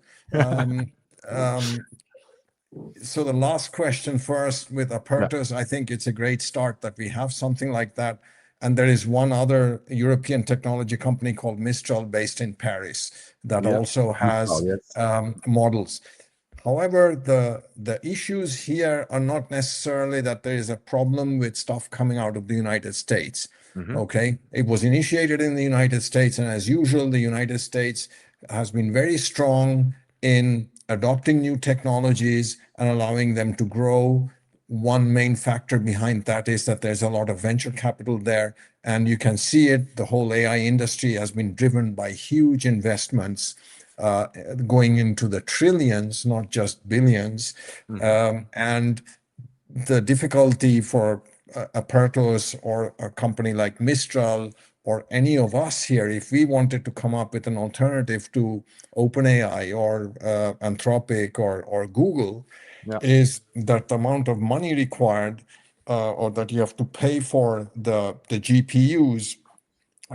So the last question first with Apertus, I think it's a great start that we have something like that. And there is one other European technology company called Mistral based in Paris that also has models. However, the issues here are not necessarily that there is a problem with stuff coming out of the United States. Okay, it was initiated in the United States, and as usual, the United States has been very strong in adopting new technologies and allowing them to grow. One main factor behind that is that there's a lot of venture capital there, and you can see it. The whole AI industry has been driven by huge investments going into the trillions, not just billions. And the difficulty for Apertus or a company like Mistral or any of us here, if we wanted to come up with an alternative to OpenAI or Anthropic or Google, Yeah. is that the amount of money required or that you have to pay for the GPUs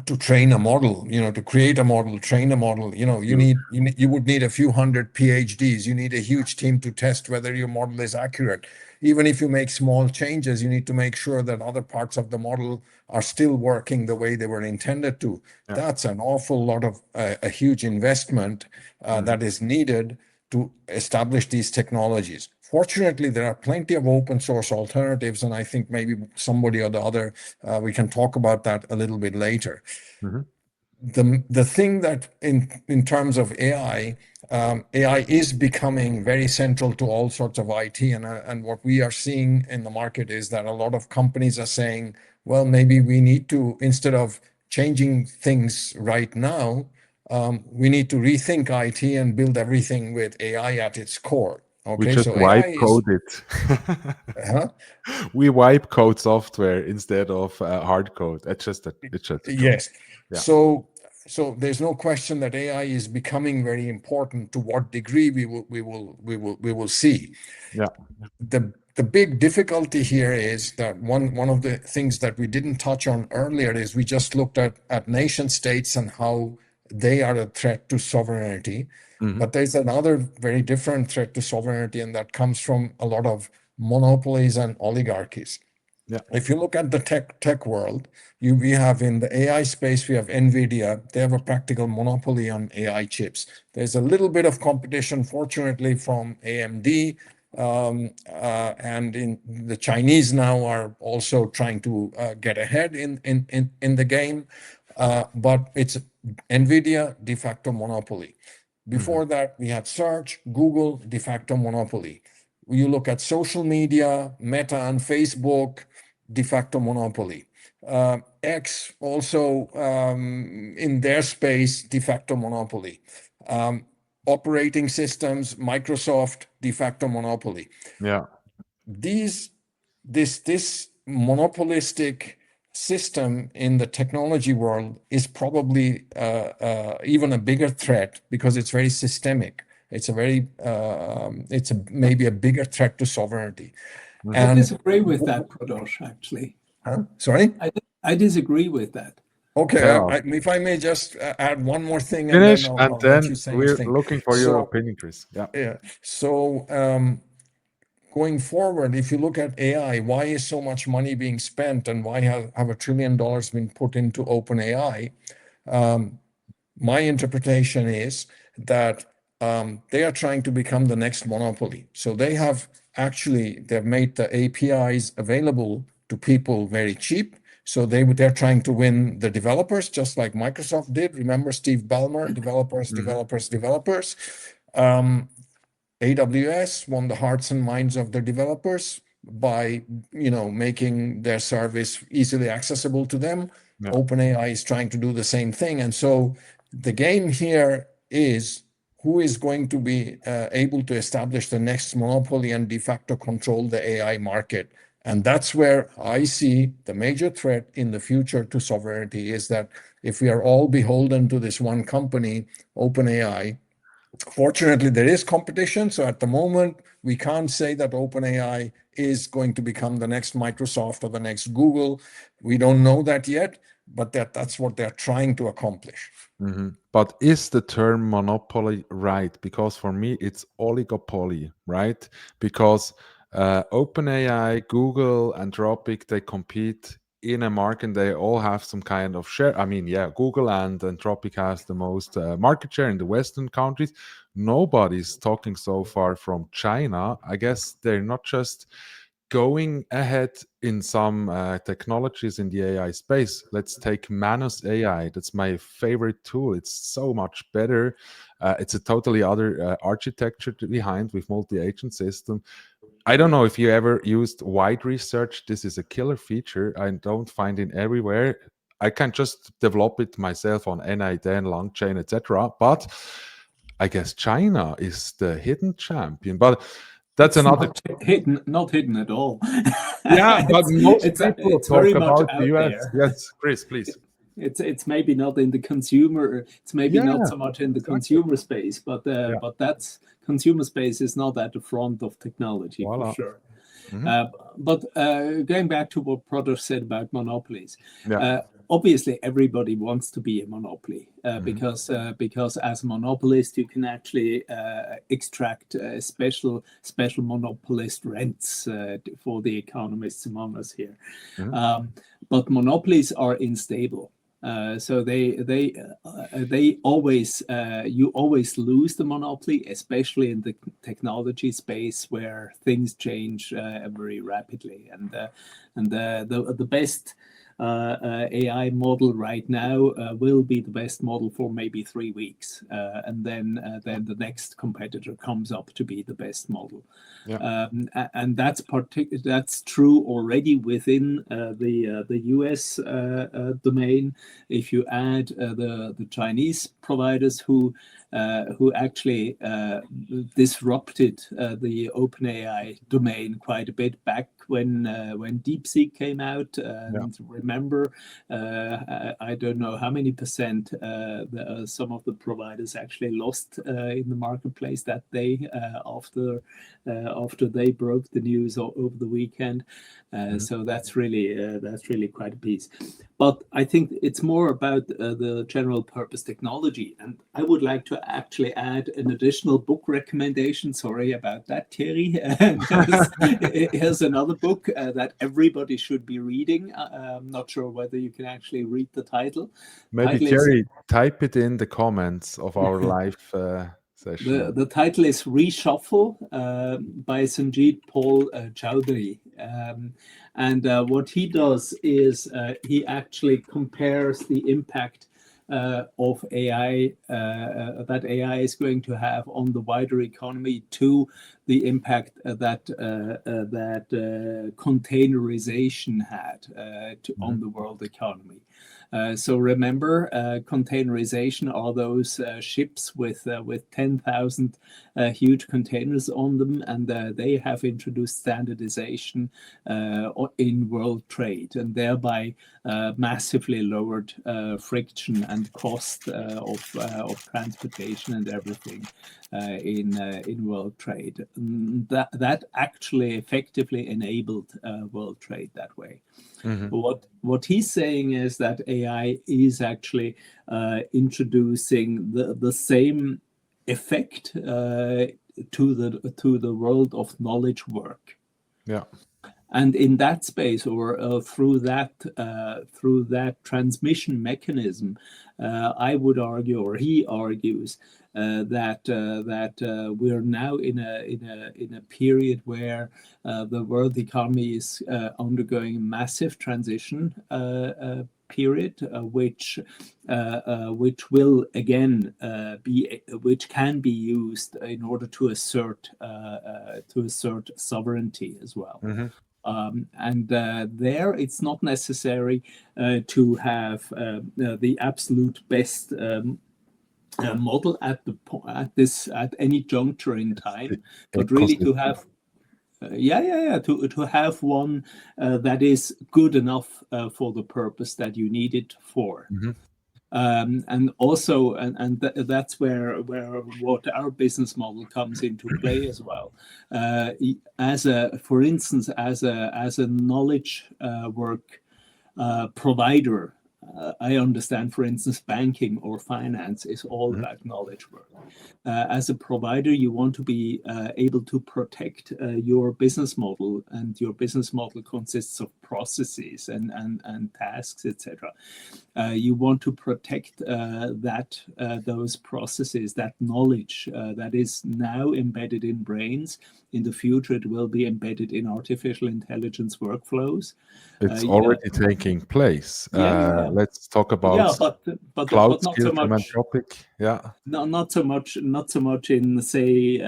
to train a model, to create a model, train a model, you would need a few hundred PhDs. You need a huge team to test whether your model is accurate. Even if you make small changes, you need to make sure that other parts of the model are still working the way they were intended to. Yeah. That's an awful lot of a huge investment that is needed to establish these technologies. Fortunately, there are plenty of open source alternatives, and I think maybe somebody or the other, we can talk about that a little bit later. The thing that in terms of AI, AI is becoming very central to all sorts of IT, and what we are seeing in the market is that a lot of companies are saying, well, maybe we need to, instead of changing things right now, we need to rethink IT and build everything with AI at its core. We Okay, just so wipe AI is, code it. huh? We wipe code software instead of hard code. It's just a joke. Yes. Yeah. So there's no question that AI is becoming very important. To what degree we will see. Yeah. The big difficulty here is that one of the things that we didn't touch on earlier is we just looked at nation states and how they are a threat to sovereignty. But there's another very different threat to sovereignty, and that comes from a lot of monopolies and oligarchies. Yeah. If you look at the tech world, we have in the AI space, we have NVIDIA. They have a practical monopoly on AI chips. There's a little bit of competition, fortunately, from AMD. And the Chinese now are also trying to get ahead in the game. But it's NVIDIA de facto monopoly. Before that, we had search, Google de facto monopoly. You look at social media, Meta and Facebook, de facto monopoly. X also in their space, de facto monopoly. Operating systems, Microsoft, de facto monopoly. Yeah. This monopolistic system in the technology world is probably even a bigger threat because it's very systemic. It's maybe a bigger threat to sovereignty. I disagree with that, Pradosh, actually. Huh? Sorry? I disagree with that. Okay, if I may just add one more thing, Finish, and and I'll then let you say we're your thing. looking for your opinion, Chris. Yeah. Yeah. So going forward, if you look at AI, why is so much money being spent, and why have $1 trillion been put into OpenAI? My interpretation is that they are trying to become the next monopoly. So they've made the APIs available to people very cheap. So they're trying to win the developers, just like Microsoft did. Remember Steve Ballmer, developers. AWS won the hearts and minds of the developers by making their service easily accessible to them. Yeah. OpenAI is trying to do the same thing. And so the game here is who is going to be able to establish the next monopoly and de facto control the AI market. And that's where I see the major threat in the future to sovereignty, is that if we are all beholden to this one company, OpenAI. Fortunately, there is competition. So at the moment, we can't say that OpenAI is going to become the next Microsoft or the next Google. We don't know that yet, but that's what they're trying to accomplish. Mm-hmm. But is the term monopoly right? Because for me, it's oligopoly, right? Because OpenAI, Google, Anthropic, they compete in a market. They all have some kind of share. I mean, yeah, Google and Anthropic has the most market share in the Western countries. Nobody's talking so far from China. I guess they're not just going ahead in some technologies in the AI space. Let's take Manus AI. That's my favorite tool. It's so much better. It's a totally other architecture behind with multi-agent system. I don't know if you ever used wide research. This is a killer feature. I don't find it everywhere. I can just develop it myself on NI10, LangChain, etc. But I guess China is the hidden champion. But that's it's another not hidden at all. Yeah, but most people it's talk very much about out the US. there. Yes, Chris, please. It's maybe not in the consumer. It's maybe not so much in the consumer space, but that's consumer space is not at the front of technology for sure. But going back to what Proder said about monopolies, obviously everybody wants to be a monopoly because as a monopolist you can actually extract special monopolist rents for the economists among us here. But monopolies are unstable. So they always you always lose the monopoly, especially in the technology space where things change very rapidly. And the best AI model right now will be the best model for maybe 3 weeks, and then the next competitor comes up to be the best model. And that's true already within the US domain. If you add the Chinese providers who actually disrupted the OpenAI domain quite a bit back when DeepSeek came out. Remember, I don't know how many percent some of the providers actually lost in the marketplace that day after they broke the news over the weekend. So that's really quite a piece. But I think it's more about the general purpose technology. And I would like to actually add an additional book recommendation. Sorry about that, Thierry. Here's another book that everybody should be reading. I'm not sure whether you can actually read the title. Maybe Thierry, type it in the comments of our live session. The title is Reshuffle by Sanjeet Paul Chowdhury. And what he does is he actually compares the impact of AI that AI is going to have on the wider economy to the impact that containerization had on the world economy. So remember, containerization are those ships with 10,000 huge containers on them, and they have introduced standardization in world trade, and thereby massively lowered friction and cost of transportation and everything in world trade. That actually effectively enabled world trade that way. What he's saying is that AI is actually introducing the same effect to the world of knowledge work. And in that space, or through that transmission mechanism, I would argue, or he argues, that we're now in a period where the world economy is undergoing a massive transition period, which will again which can be used in order to assert sovereignty as well. And there, it's not necessary to have the absolute best model at any juncture in time, but really to have to have one that is good enough for the purpose that you need it for. And also, that's where what our business model comes into play as well. For instance, as a knowledge work provider, I understand, for instance, banking or finance is all about knowledge work. As a provider, you want to be able to protect your business model, and your business model consists of processes and tasks, etc. You want to protect those processes, that knowledge that is now embedded in brains. In the future, it will be embedded in artificial intelligence workflows. It's already taking place. Let's talk about cloud skill from Anthropic. Not so much in, say,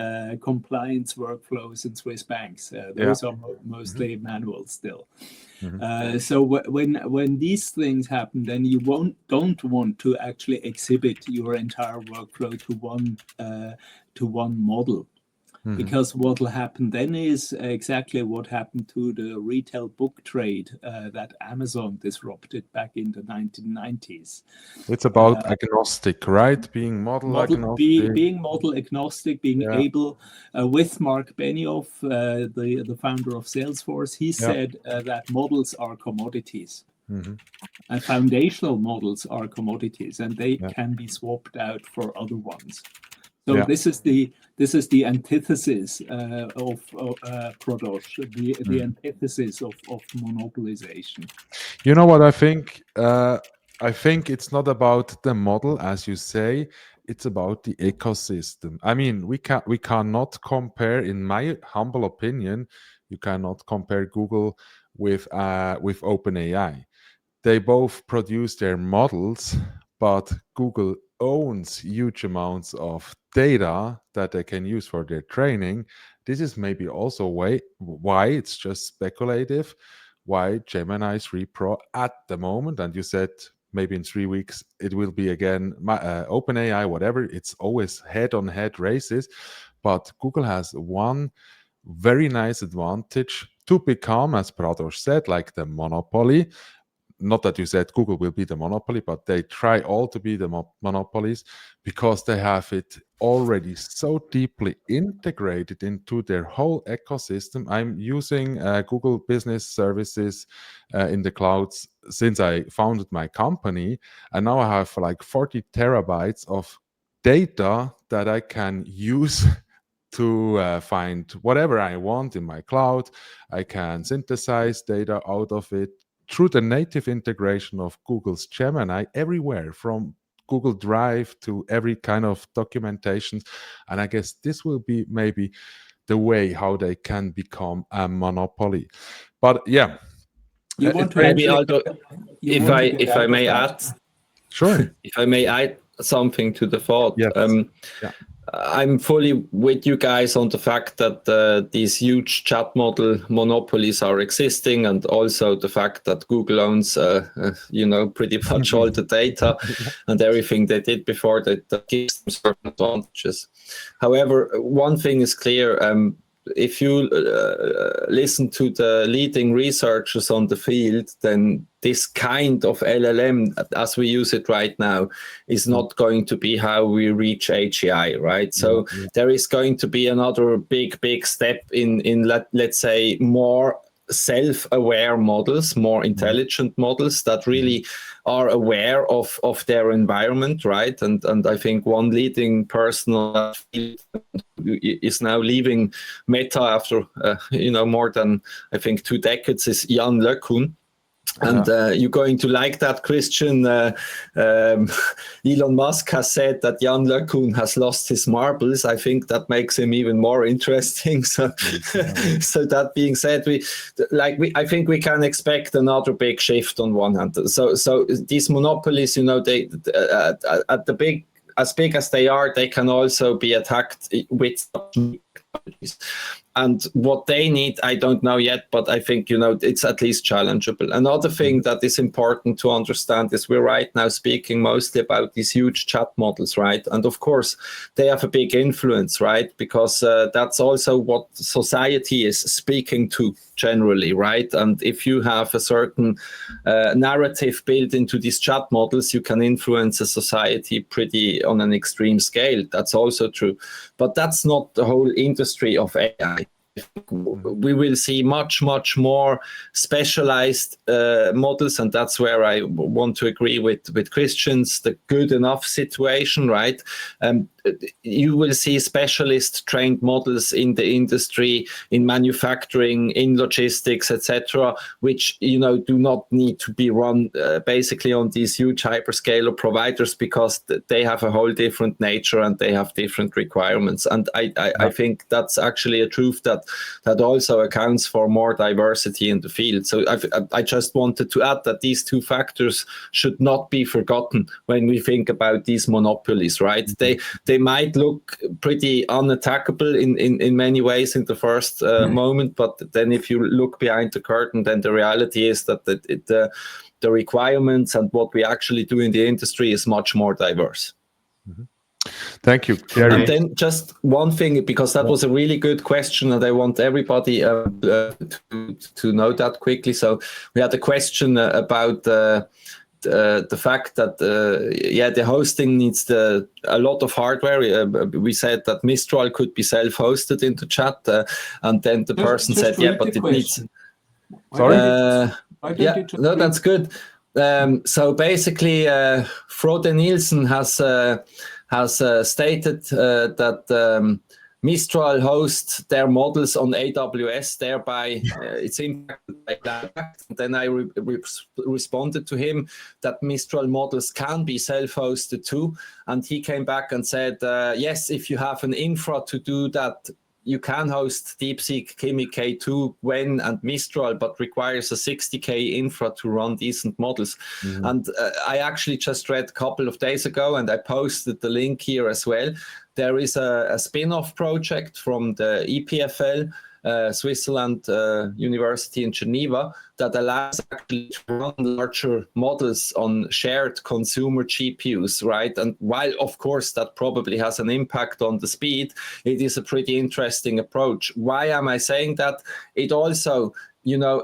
compliance workflows in Swiss banks. Those are mostly manual still. So when these things happen, then you don't want to actually exhibit your entire workflow to one model. Because what will happen then is exactly what happened to the retail book trade that Amazon disrupted back in the 1990s. It's about agnostic, right? Being model agnostic. Being model agnostic, being able, with Mark Benioff, the founder of Salesforce, he said that models are commodities. And foundational models are commodities, and they can be swapped out for other ones. So this is the antithesis of Pradosh, the antithesis of monopolization. You know what I think? I think it's not about the model, as you say. It's about the ecosystem. I mean, we cannot compare, in my humble opinion, you cannot compare Google with OpenAI. They both produce their models, but Google owns huge amounts of data that they can use for their training. This is maybe also why it's just speculative, why Gemini 3 Pro at the moment, and you said maybe in 3 weeks it will be again OpenAI, whatever. It's always head-on-head races, but Google has one very nice advantage to become, as Pradosh said, like the monopoly. Not that you said Google will be the monopoly, but they try all to be the monopolies because they have it already so deeply integrated into their whole ecosystem. I'm using Google Business Services in the clouds since I founded my company, and now I have like 40 terabytes of data that I can use to find whatever I want in my cloud. I can synthesize data out of it through the native integration of Google's Gemini everywhere, from Google Drive to every kind of documentation. And I guess this will be maybe the way how they can become a monopoly. But yeah. You want to maybe Aldo, if I may add. Sure. If I may add something to the thought. Yes. I'm fully with you guys on the fact that these huge chat model monopolies are existing, and also the fact that Google owns, pretty much all the data and everything they did before that gives them certain advantages. However, one thing is clear. If you listen to the leading researchers on the field, then this kind of LLM, as we use it right now, is not going to be how we reach AGI, right? So there is going to be another big step in let's say, more self-aware models, more intelligent models that really are aware of their environment, right? And I think one leading person is now leaving Meta after more than, I think, 2 decades, is Jan LeCun. And you're going to like that, Christian. Elon Musk has said that Jan LeCun has lost his marbles. I think that makes him even more interesting. So, so that being said, I think we can expect another big shift on one hand. So these monopolies, they at the big, as big as they are, they can also be attacked with technologies. And what they need, I don't know yet, but I think, it's at least challengeable. Another thing that is important to understand is we're right now speaking mostly about these huge chat models, right? And of course, they have a big influence, right? Because that's also what society is speaking to generally, right? And if you have a certain narrative built into these chat models, you can influence a society pretty on an extreme scale. That's also true. But that's not the whole industry of AI. We will see much more specialized models, and that's where I want to agree with Christian's the good enough situation, right? You will see specialist trained models in the industry, in manufacturing, in logistics, etc., which do not need to be run basically on these huge hyperscaler providers, because they have a whole different nature and they have different requirements. And I think that's actually a truth that also accounts for more diversity in the field. So I just wanted to add that these two factors should not be forgotten when we think about these monopolies, right? They might look pretty unattackable in many ways in the first moment, but then if you look behind the curtain, then the reality is that the requirements and what we actually do in the industry is much more diverse. Thank you, Thierry. And then just one thing, because that was a really good question, and I want everybody to know that quickly. So we had a question about the fact that the hosting needs a lot of hardware. We said that Mistral could be self-hosted in the chat, and then the person said, "Yeah, but it needs." Sorry. No, that's good. So basically, Frode Nielsen has stated that Mistral hosts their models on AWS, thereby it's impacted by that. And then I responded to him that Mistral models can be self-hosted too. And he came back and said, yes, if you have an infra to do that, you can host DeepSeek, Kimi K2, Gwen, and Mistral, but requires a 60K infra to run decent models. Mm-hmm. And I actually just read a couple of days ago, and I posted the link here as well. There is a spin-off project from the EPFL, Switzerland University in Geneva, that allows actually to run larger models on shared consumer GPUs, right? And while, of course, that probably has an impact on the speed, it is a pretty interesting approach. Why am I saying that? It also,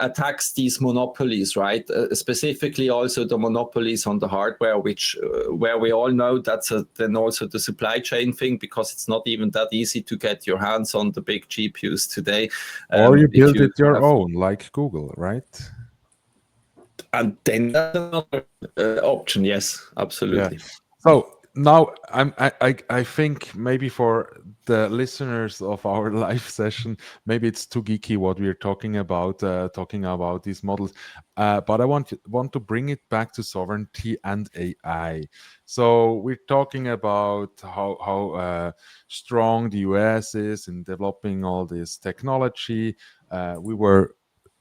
attacks these monopolies, right? Specifically also the monopolies on the hardware, which where we all know that's then also the supply chain thing, because it's not even that easy to get your hands on the big GPUs today. Or you build it your own, like Google, right? And then that's another option. Yes, absolutely. Yeah. So now I think maybe for the listeners of our live session, maybe it's too geeky what we're talking about these models. But I want to bring it back to sovereignty and AI. So we're talking about how strong the US is in developing all this technology. We were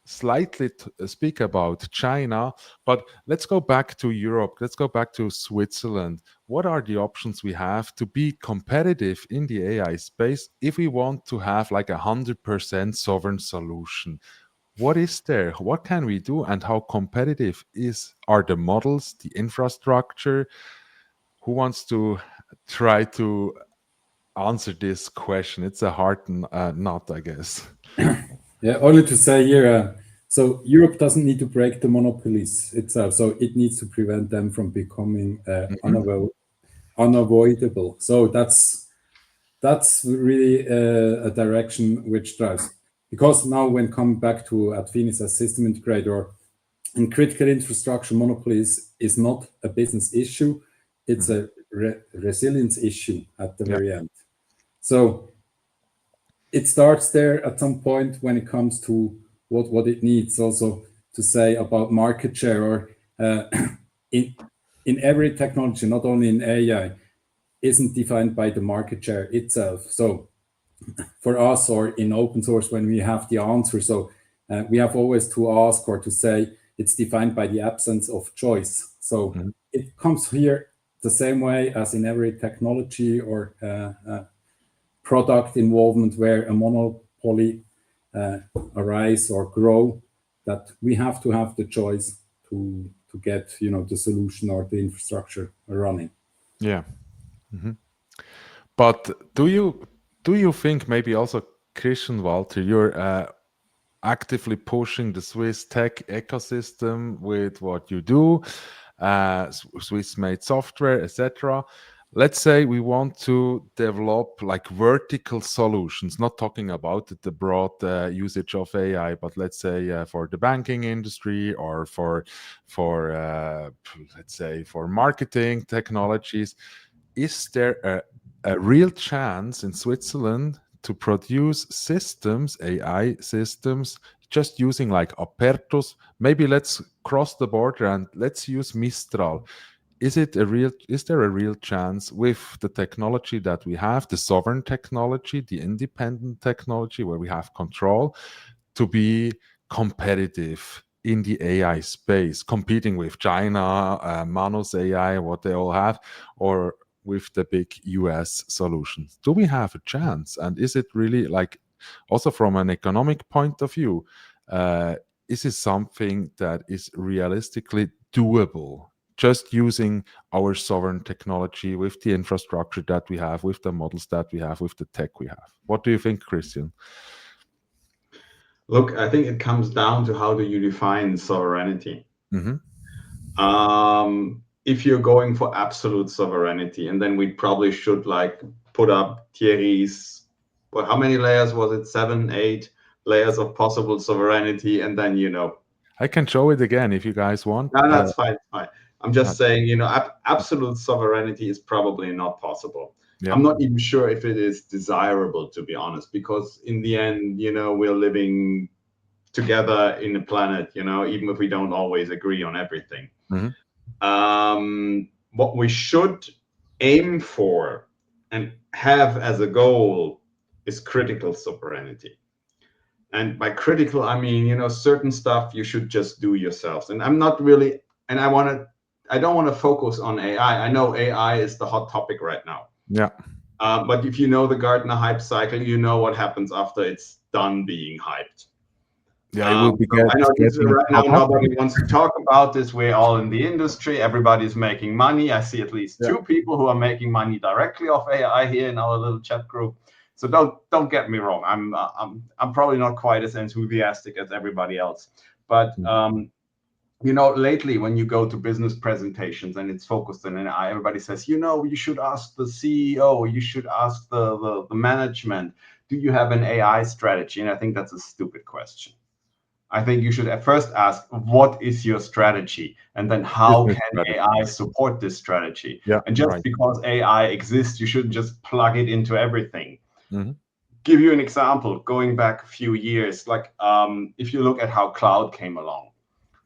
slightly speak about China, but let's go back to Europe. Let's go back to Switzerland. What are the options we have to be competitive in the AI space if we want to have like 100% sovereign solution? What is there? What can we do? And how competitive are the models, the infrastructure? Who wants to try to answer this question? It's a hard nut, I guess. Yeah, only to say here, so Europe doesn't need to break the monopolies itself, so it needs to prevent them from becoming unavoidable. So that's really a direction which drives. Because now when coming back to Adfinis as system integrator, in critical infrastructure, monopolies is not a business issue, it's a resilience issue at the very end. So it starts there at some point when it comes to what it needs also to say about market share, or in every technology, not only in AI, isn't defined by the market share itself. So for us, or in open source, when we have the answer, so we have always to ask or to say it's defined by the absence of choice. So it comes here the same way as in every technology or product involvement where a monopoly arise or grow, that we have to have the choice to get the solution or the infrastructure running. Yeah. Mm-hmm. But do you think maybe also, Christian Walter, you're actively pushing the Swiss tech ecosystem with what you do, Swiss-made software, etc.? Let's say we want to develop like vertical solutions, not talking about the broad usage of AI, but let's say for the banking industry or for let's say for marketing technologies. Is there a real chance in Switzerland to produce systems, AI systems, just using like Apertus? Maybe let's cross the border and let's use Mistral. Is there a real chance with the technology that we have, the sovereign technology, the independent technology where we have control, to be competitive in the AI space, competing with China, Manus AI, what they all have, or with the big US solutions? Do we have a chance? And is it really, like, also from an economic point of view, is it something that is realistically doable just using our sovereign technology with the infrastructure that we have, with the models that we have, with the tech we have. What do you think, Christian? Look, I think it comes down to how do you define sovereignty. Mm-hmm. If you're going for absolute sovereignty, and then we probably should like put up Thierry's, well, how many layers was it? 7, 8 layers of possible sovereignty, and then, you know, I can show it again if you guys want. no, that's fine. Fine. I'm just saying, you know, absolute sovereignty is probably not possible. Yeah. I'm not even sure if it is desirable, to be honest, because in the end, you know, we're living together in a planet, you know, even if we don't always agree on everything. Mm-hmm. What we should aim for and have as a goal is critical sovereignty. And by critical, I mean, you know, certain stuff you should just do yourselves. And I'm not really, and I don't want to focus on AI. I know AI is the hot topic right now. Yeah. But if you know the Gartner hype cycle, you know what happens after it's done being hyped. Yeah, it will be I know right now nobody wants to talk about this. We're all in the industry. Everybody's making money. I see at least 2 people who are making money directly off AI here in our little chat group. So don't get me wrong. I'm probably not quite as enthusiastic as everybody else. But you know, lately when you go to business presentations and it's focused on AI, everybody says, you know, you should ask the CEO, you should ask the management, do you have an AI strategy? And I think that's a stupid question. I think you should at first ask, what is your strategy? And then how can AI support this strategy? Yeah, and just because AI exists, you shouldn't just plug it into everything. Mm-hmm. Give you an example, going back a few years, like if you look at how cloud came along,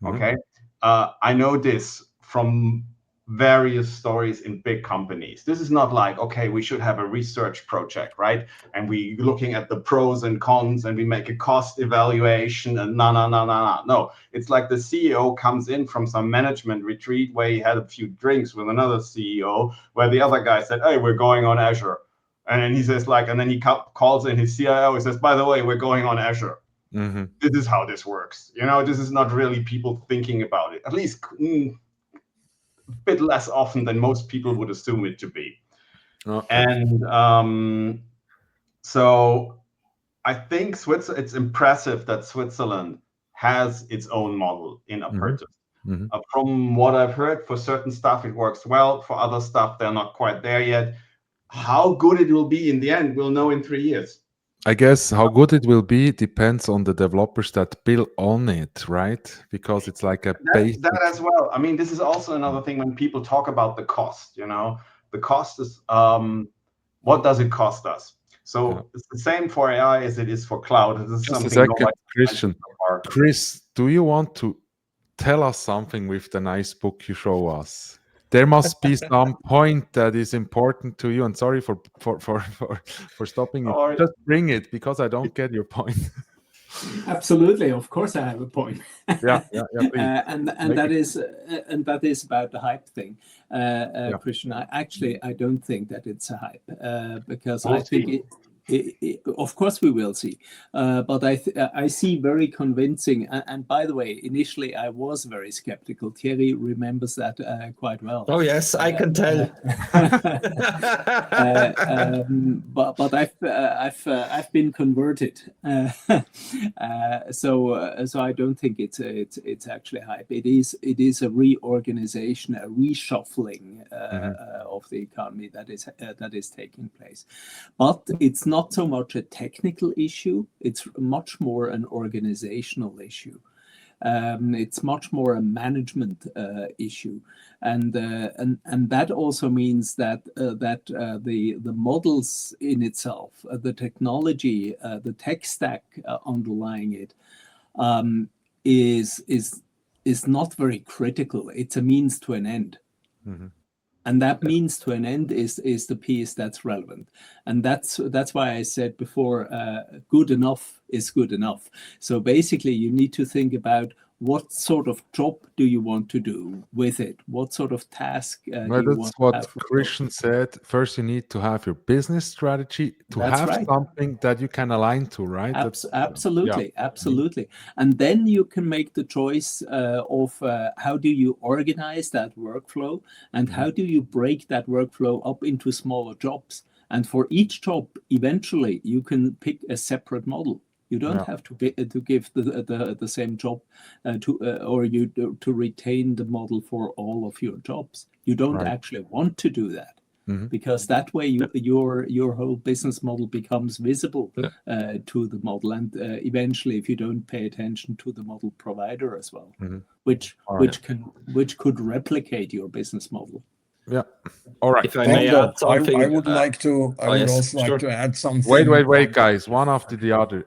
okay? I know this from various stories in big companies. This is not like, okay, we should have a research project, right? And we looking at the pros and cons and we make a cost evaluation and no. It's like the CEO comes in from some management retreat where he had a few drinks with another CEO where the other guy said, hey, we're going on Azure. And then he says like, and then he calls in his CIO, he says, by the way, we're going on Azure. Mm-hmm. This is how this works. You know, this is not really people thinking about it, at least a bit less often than most people would assume it to be. Okay. And so I think it's impressive that Switzerland has its own model in Apertus. Mm-hmm. From what I've heard, for certain stuff it works well, for other stuff they're not quite there yet. How good it will be in the end, we'll know in 3 years. I guess how good it will be depends on the developers that build on it, right? Because it's like a basic... That as well. I mean, this is also another thing when people talk about the cost, you know, the cost is, what does it cost us? So it's the same for AI as it is for cloud. This is just something a second, Christian. Chris, do you want to tell us something with the nice book you show us? There must be some point that is important to you. And sorry for stopping you. Just bring it because I don't get your point. Absolutely, of course I have a point. Yeah, and that is about the hype thing, Christian. I don't think that it's a hype because I think of course we will see, but I see very convincing. And by the way, initially I was very skeptical. Thierry remembers that quite well. Oh yes, I can tell. But I've been converted. So I don't think it's actually hype. It is a reorganization, a reshuffling of the economy that is taking place. But it's not so much a technical issue, it's much more an organizational issue. It's much more a management issue, and that also means that the models in itself, the technology, the tech stack underlying it, is not very critical. It's a means to an end. Mm-hmm. And that means to an end is the piece that's relevant. And that's why I said before, good enough is good enough. So basically you need to think about what sort of job do you want to do with it? What sort of task do Well, you that's want to what have? Christian said. First, you need to have your business strategy to That's have right. something that you can align to, right? Absolutely, yeah. absolutely. And then you can make the choice of how do you organize that workflow, and how do you break that workflow up into smaller jobs. And for each job, eventually, you can pick a separate model. You don't have to give the same job to retain the model for all of your jobs. You don't actually want to do that. Because that way your whole business model becomes visible to the model, and eventually, if you don't pay attention to the model provider as well, which could replicate your business model. Yeah. All right. If I may add something, I would also like to add something. Wait, guys, one after the other.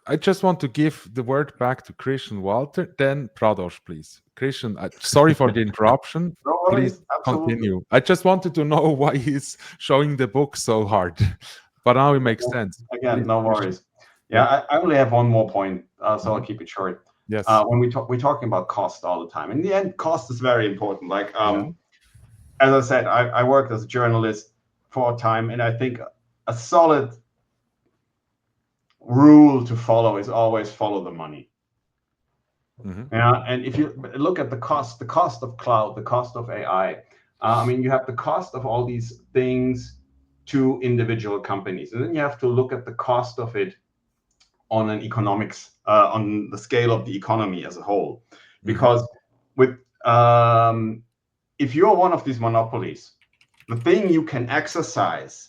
I just want to give the word back to Christian Walter, then Pradosh, please. Christian, sorry for the interruption. No worries, Please absolutely. continue. I just wanted to know why he's showing the book so hard, but now it makes sense. Again, Please, no Christian. worries. Yeah, I only have one more point, so I'll keep it short. Yes. When we're talking about cost all the time. In the end, cost is very important. Like, as I said, I worked as a journalist for a time, and I think a solid rule to follow is always follow the money. Yeah, and if you look at the cost of cloud, the cost of AI, I mean, you have the cost of all these things to individual companies, and then you have to look at the cost of it on an economics, on the scale of the economy as a whole, because with if you're one of these monopolies, the thing you can exercise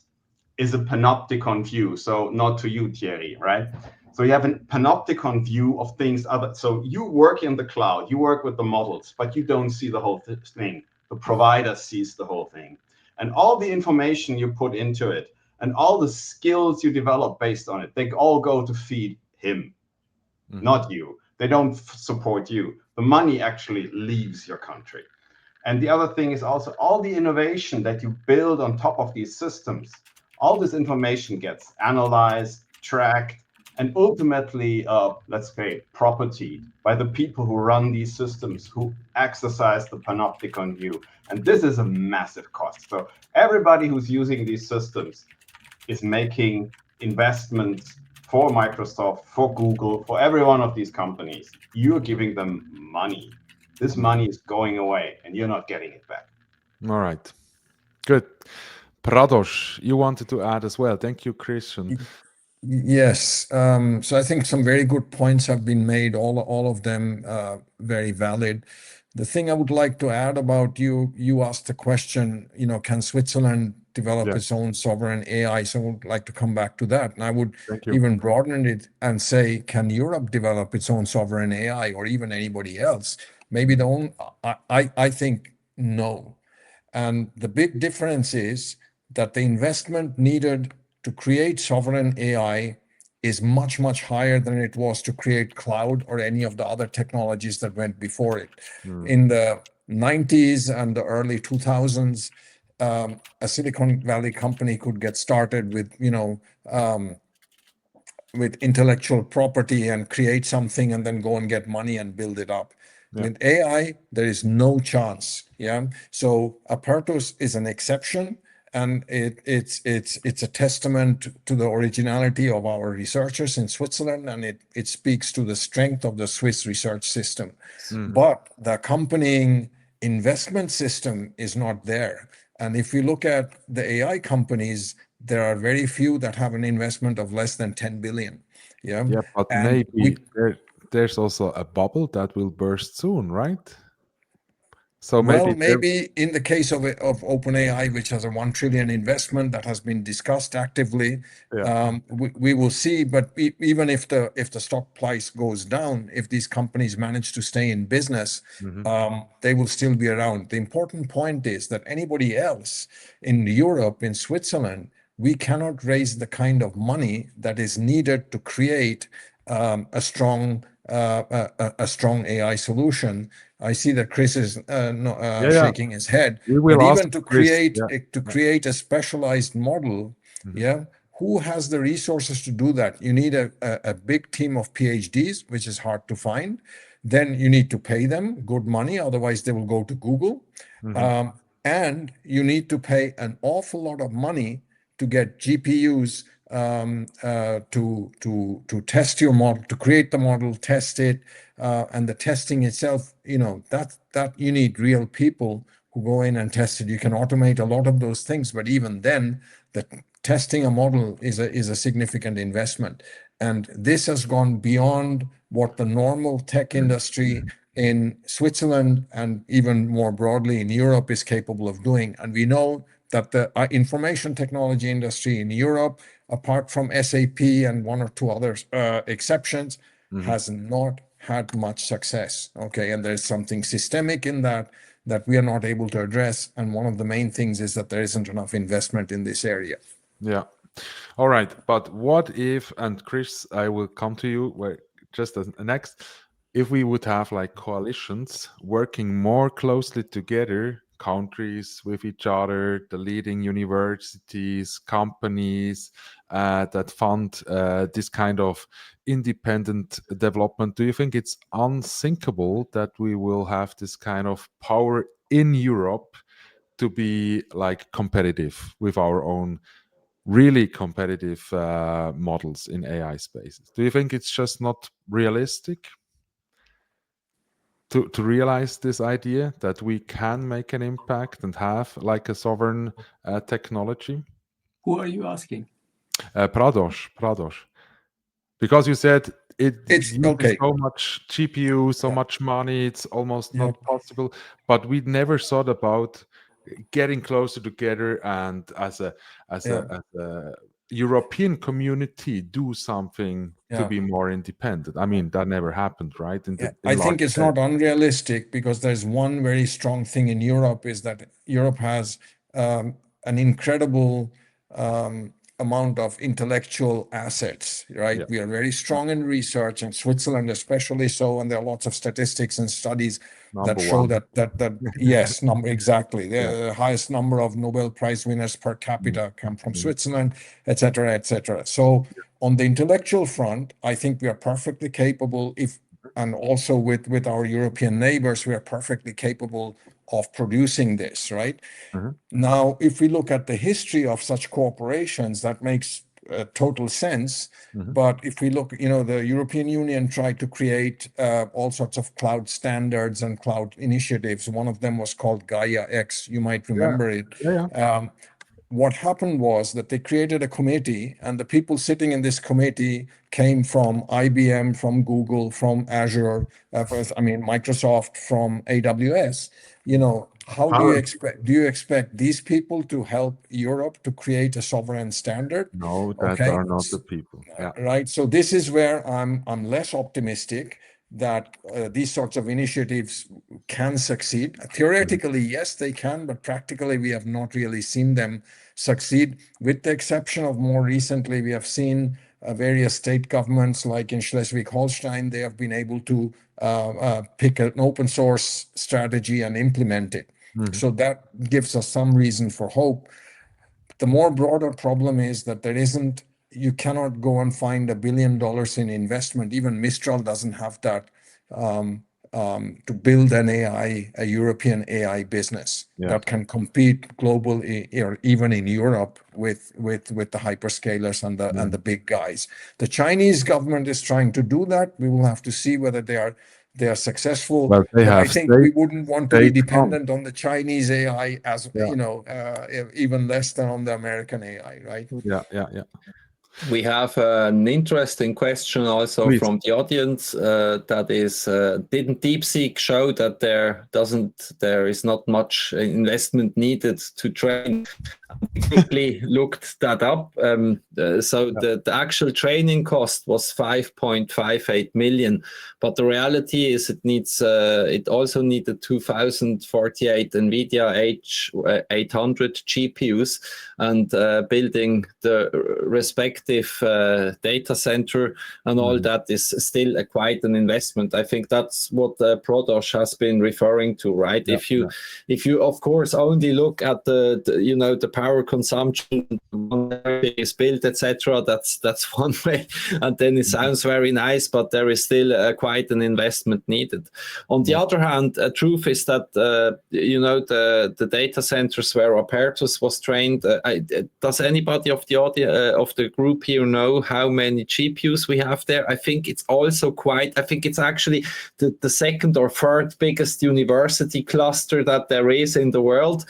is a panopticon view. So not to you, Thierry, right? So you have a panopticon view of things. So you work in the cloud, you work with the models, but you don't see the whole thing. The provider sees the whole thing. And all the information you put into it and all the skills you develop based on it, they all go to feed him, not you. They don't support you. The money actually leaves your country. And the other thing is also all the innovation that you build on top of these systems, all this information gets analyzed, tracked, and ultimately, let's say, propertied by the people who run these systems, who exercise the panopticon view. And this is a massive cost. So everybody who's using these systems is making investments for Microsoft, for Google, for every one of these companies. You're giving them money. This money is going away, and you're not getting it back. All right. Good. Pradosh, you wanted to add as well. Thank you, Christian. Yes. So I think some very good points have been made, all of them very valid. The thing I would like to add about you asked the question, can Switzerland develop its own sovereign AI? So I would like to come back to that. And I would even broaden it and say, can Europe develop its own sovereign AI, or even anybody else? Maybe I think no. And the big difference is that the investment needed to create sovereign AI is much, much higher than it was to create cloud or any of the other technologies that went before it. In the 90s and the early 2000s, a Silicon Valley company could get started with, with intellectual property and create something and then go and get money and build it up. With AI, there is no chance. So Apertus is an exception, and it's a testament to the originality of our researchers in Switzerland, and it speaks to the strength of the Swiss research system. But the accompanying investment system is not there. And if we look at the AI companies, there are very few that have an investment of less than 10 billion. But and maybe there's also a bubble that will burst soon, right? So maybe in the case of OpenAI, which has a 1 trillion investment that has been discussed actively, we will see. But even if the stock price goes down, if these companies manage to stay in business, they will still be around. The important point is that anybody else in Europe, in Switzerland, we cannot raise the kind of money that is needed to create a strong AI solution. I see that Chris is shaking his head. But even to create a specialized model, who has the resources to do that? You need a big team of PhDs, which is hard to find. Then you need to pay them good money, otherwise they will go to Google. And you need to pay an awful lot of money to get GPUs to test your model, to create the model, test it, and the testing itself. That you need real people who go in and test it. You can automate a lot of those things, but even then, the testing a model is a significant investment. And this has gone beyond what the normal tech industry in Switzerland and even more broadly in Europe is capable of doing. And we know that the information technology industry in Europe, apart from SAP and one or two other exceptions, has not had much success. Okay, and there's something systemic in that we are not able to address. And one of the main things is that there isn't enough investment in this area. Yeah. All right. But what if, and Chris, I will come to you just as next, if we would have like coalitions working more closely together, countries with each other, the leading universities, companies that fund this kind of independent development, do you think it's unthinkable that we will have this kind of power in Europe to be like competitive with our own really competitive models in AI spaces? Do you think it's just not realistic to realize this idea that we can make an impact and have like a sovereign technology? Who are you asking? Pradosh. Because you said it's okay. so much GPU, so much money, it's almost not possible. But we never thought about getting closer together and as a European community do something to be more independent. I mean, that never happened, right? I think it's not unrealistic, because there's one very strong thing in Europe is that Europe has an incredible amount of intellectual assets, right? We are very strong in research, and Switzerland especially so, and there are lots of statistics and studies that show that yes, exactly. The highest number of Nobel Prize winners per capita come from Switzerland, et cetera, et cetera. So on the intellectual front, I think we are perfectly capable, and also with our European neighbors, we are perfectly capable of producing this, right? Now, if we look at the history of such corporations, that makes total sense. But if we look, the European Union tried to create all sorts of cloud standards and cloud initiatives. One of them was called Gaia X. You might remember it. What happened was that they created a committee, and the people sitting in this committee came from IBM, from Google, from Azure, Microsoft, from AWS. How do you expect these people to help Europe to create a sovereign standard? No, that are not the people. Right. So this is where I'm less optimistic that these sorts of initiatives can succeed. Theoretically, yes, they can, but practically, we have not really seen them succeed. With the exception of more recently, we have seen various state governments, like in Schleswig-Holstein, they have been able to pick an open source strategy and implement it. So that gives us some reason for hope. The more broader problem is that you cannot go and find $1 billion in investment. Even Mistral doesn't have that to build a European AI business that can compete globally or even in Europe with the hyperscalers and the big guys. The Chinese government is trying to do that. We will have to see whether they are successful. Well, but I think we wouldn't want to be dependent on the Chinese AI as even less than on the American AI, right? Yeah. We have an interesting question also from the audience. That is, didn't DeepSeek show that there is not much investment needed to train? I quickly looked that up. So the actual training cost was 5.58 million, but the reality is it also needed 2048 NVIDIA H800 GPUs, and building the respective data center and all that is still quite an investment. I think that's what Pradosh has been referring to, right? If you of course only look at the power consumption is built, etc. That's one way, and then it sounds very nice, but there is still quite an investment needed. On the other hand, truth is that the data centers where Apertus was trained. Does anybody of the audience of the group here know how many GPUs we have there? I think it's also I think it's actually the second or third biggest university cluster that there is in the world,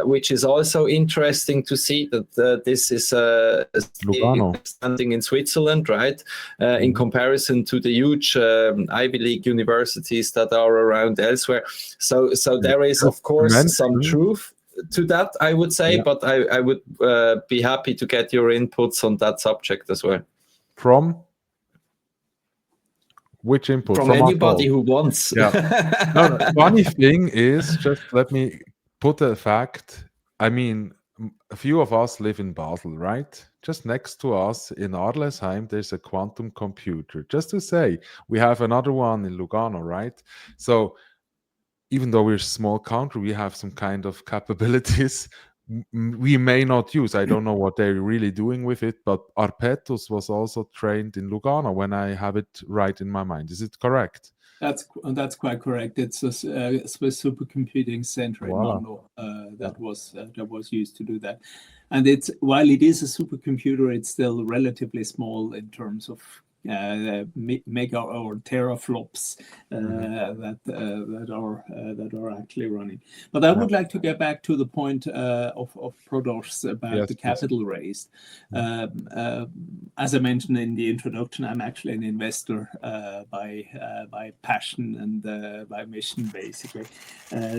which is also interesting to see that this is standing in Switzerland, right? In comparison to the huge Ivy League universities that are around elsewhere. So there is, of course, some truth to that, I would say, but I would be happy to get your inputs on that subject as well. From which input? From anybody who wants. Yeah. No, the funny thing is, just let me put a fact. I mean, a few of us live in Basel, right? Just next to us in Arlesheim, there's a quantum computer. Just to say, we have another one in Lugano, right? So even though we're a small country, we have some kind of capabilities we may not use. I don't know what they're really doing with it, but Arpetus was also trained in Lugano, when I have it right in my mind. Is it correct? That's quite correct. It's a Swiss supercomputing center in Mando that was used to do that. And while it is a supercomputer, it's still relatively small in terms of mega or teraflops that are actually running. But I would like to get back to the point of Prodos about the capital raised. As I mentioned in the introduction, I'm actually an investor by passion and by mission, basically.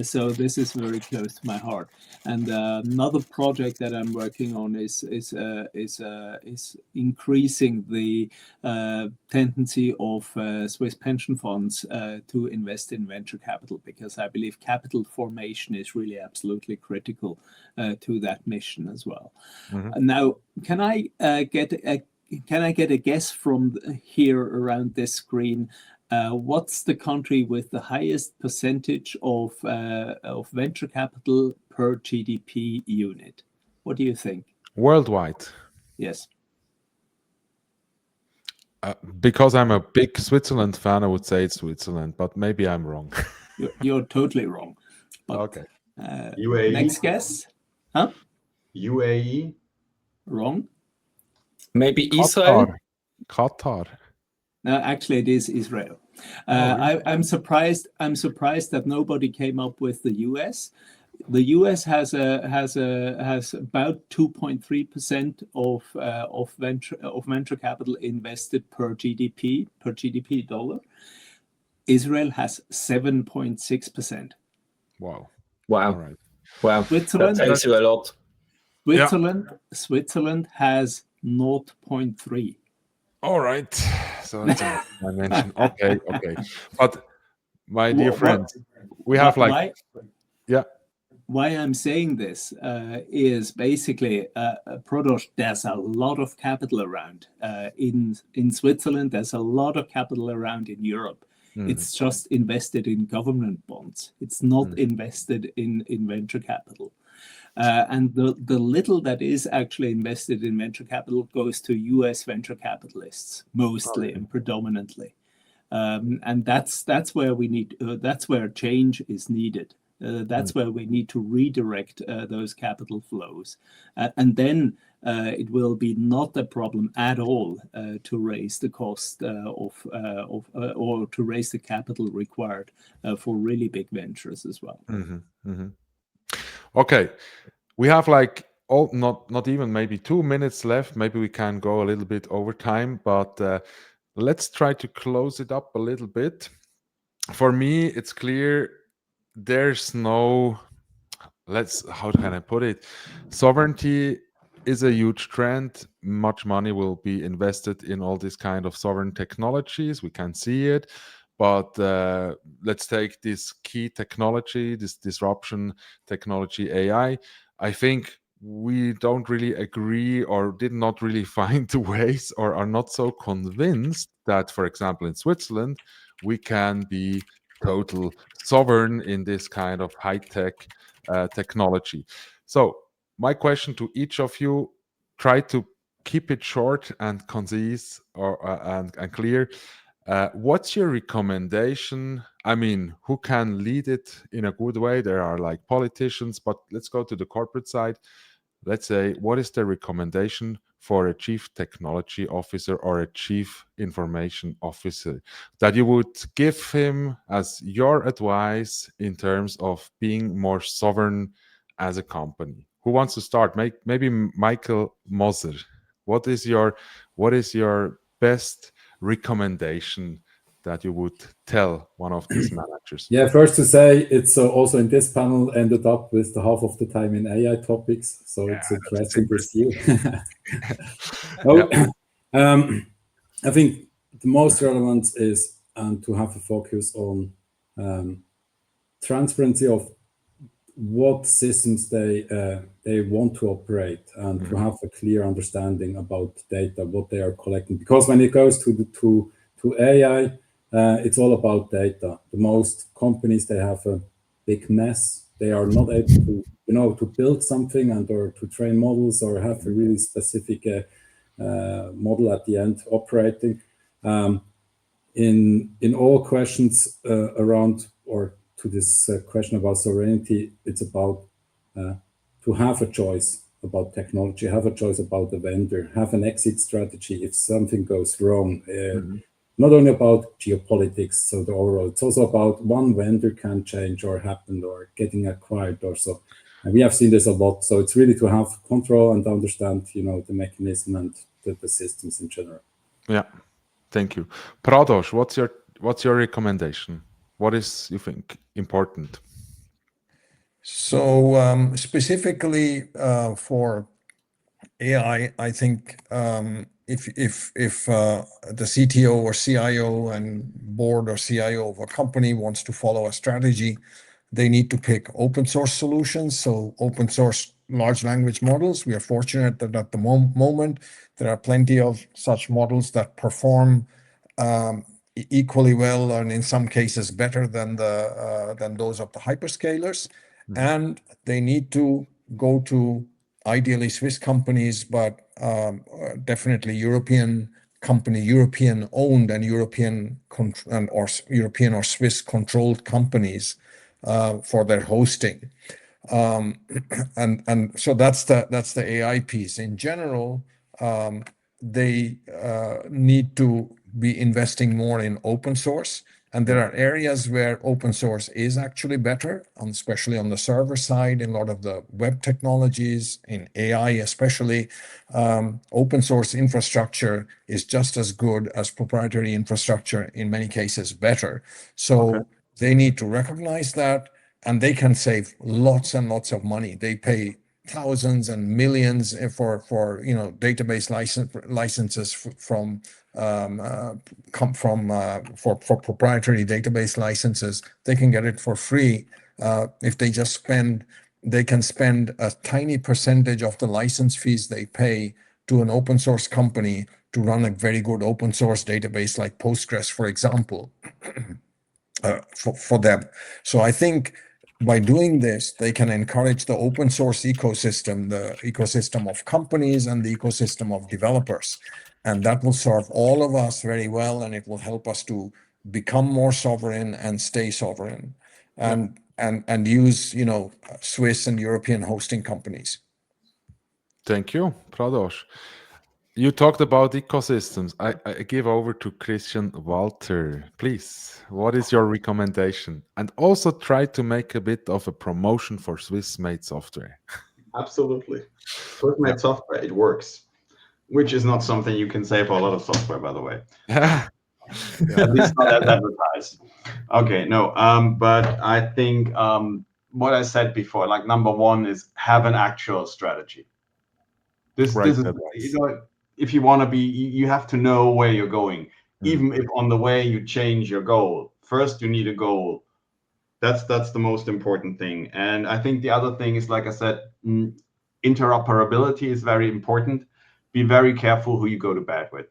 So this is very close to my heart. And another project that I'm working on is increasing the tendency of Swiss pension funds to invest in venture capital, because I believe capital formation is really absolutely critical to that mission as well. Now, can I get a guess from here around this screen? What's the country with the highest percentage of venture capital per GDP unit? What do you think? Worldwide. Yes. Because I'm a big Switzerland fan, I would say it's Switzerland, but maybe I'm wrong. You're totally wrong. But, okay. UAE. Next guess? Huh? UAE. Wrong. Maybe Israel. Qatar. No, actually, it is Israel. Really? I'm surprised. I'm surprised that nobody came up with the US. The US has about 2.3% of venture capital invested per GDP dollar. Israel has 7.6%. Wow. Wow. All right. Wow. Switzerland That tells you a lot. Switzerland has 0.3. All right. So that's what I mentioned. Okay. But my dear friend, we have Why I'm saying this is basically Prodos, there's a lot of capital around. In Switzerland, there's a lot of capital around in Europe. It's just invested in government bonds. It's not invested in venture capital. And the little that is actually invested in venture capital goes to US venture capitalists, mostly and predominantly. And that's where we need, that's where change is needed. That's where we need to redirect those capital flows. And then it will be not a problem at all to raise the cost or to raise the capital required for really big ventures as well. Okay. We have not even maybe 2 minutes left. Maybe we can go a little bit over time, but let's try to close it up a little bit. For me, it's clear there's no, how can I put it? Sovereignty is a huge trend. Much money will be invested in all these kind of sovereign technologies. We can see it. But let's take this key technology, this disruption technology, AI. I think we don't really agree or did not really find the ways or are not so convinced that, for example, in Switzerland, we can be total sovereign in this kind of high-tech technology. So my question to each of you, try to keep it short and concise and clear. What's your recommendation? I mean, who can lead it in a good way? There are like politicians, but let's go to the corporate side. Let's say, what is the recommendation for a chief technology officer or a chief information officer that you would give him as your advice in terms of being more sovereign as a company? Who wants to start? Maybe Michael Moser. What is your best recommendation that you would tell one of these managers? Yeah, first to say, it's also in this panel ended up with the half of the time in AI topics, so it's interesting to see. I think the most relevant is to have a focus on transparency of what systems they want to operate, and to have a clear understanding about data, what they are collecting. Because when it goes to AI, it's all about data. The most companies, they have a big mess. They are not able to to build something or to train models or have a really specific model at the end operating. In all questions around or to this question about sovereignty, it's about to have a choice about technology, have a choice about the vendor, have an exit strategy if something goes wrong. Not only about geopolitics, so the overall, it's also about one vendor can change or happen or getting acquired or so. And we have seen this a lot. So it's really to have control and understand, the mechanism and the systems in general. Yeah, thank you. Pradosh, what's your recommendation? What is, you think, important? So specifically for AI, I think if the CTO or CIO and board or CIO of a company wants to follow a strategy, they need to pick open source solutions. So open source large language models. We are fortunate that at the moment there are plenty of such models that perform equally well, and in some cases better than those of the hyperscalers. And they need to go to ideally Swiss companies, but definitely European owned and European or Swiss controlled companies for their hosting. And so that's the AI piece. In general, they need to be investing more in open source. And there are areas where open source is actually better, especially on the server side, in a lot of the web technologies, in AI especially. Open source infrastructure is just as good as proprietary infrastructure, in many cases better. So they need to recognize that, and they can save lots and lots of money. They pay thousands and millions for database licenses for proprietary database licenses. They can get it for free if they just they can spend a tiny percentage of the license fees they pay to an open source company to run a very good open source database like Postgres, for example, for them. So I think by doing this, they can encourage the open source ecosystem, the ecosystem of companies and the ecosystem of developers. And that will serve all of us very well, and it will help us to become more sovereign and stay sovereign, and use Swiss and European hosting companies. Thank you, Pradosh. You talked about ecosystems. I give over to Christian Walter. Please, what is your recommendation? And also try to make a bit of a promotion for Swiss-made software. Absolutely. Swiss-made software, it works, which is not something you can say for a lot of software, by the way. At least not as advertised. Okay, no, but I think what I said before, like number one is have an actual strategy. This is, if you want to be, you have to know where you're going. Even if on the way you change your goal, first you need a goal. That's the most important thing. And I think the other thing is, like I said, interoperability is very important. Be very careful who you go to bed with.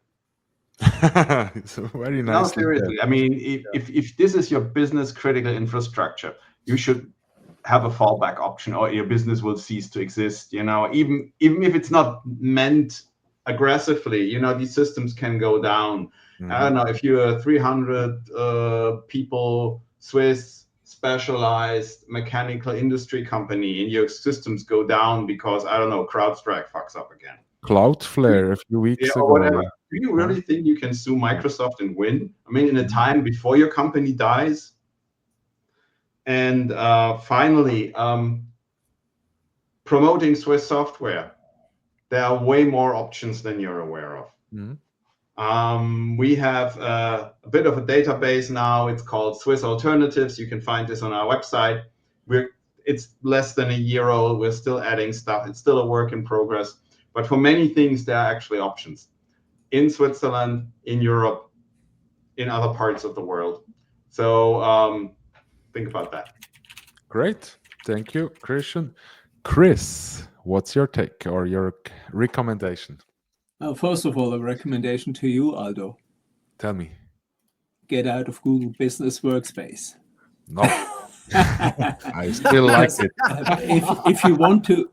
So very nice. No, seriously. I mean, if this is your business critical infrastructure, you should have a fallback option, or your business will cease to exist. Even if it's not meant aggressively, these systems can go down. I don't know, if you're a 300 people Swiss specialized mechanical industry company and your systems go down because, I don't know, CrowdStrike fucks up again. Cloudflare a few weeks ago. Or whatever. Do you really think you can sue Microsoft and win? I mean, in a time before your company dies? And finally, promoting Swiss software. There are way more options than you're aware of. We have a bit of a database now. It's called Swiss Alternatives. You can find this on our website. It's less than a year old. We're still adding stuff. It's still a work in progress. But for many things, there are actually options in Switzerland, in Europe, in other parts of the world. So think about that. Great. Thank you, Christian. Chris, what's your take or your recommendation? First of all, a recommendation to you, Aldo. Tell me. Get out of Google Business Workspace. No. I still like it. If you want to,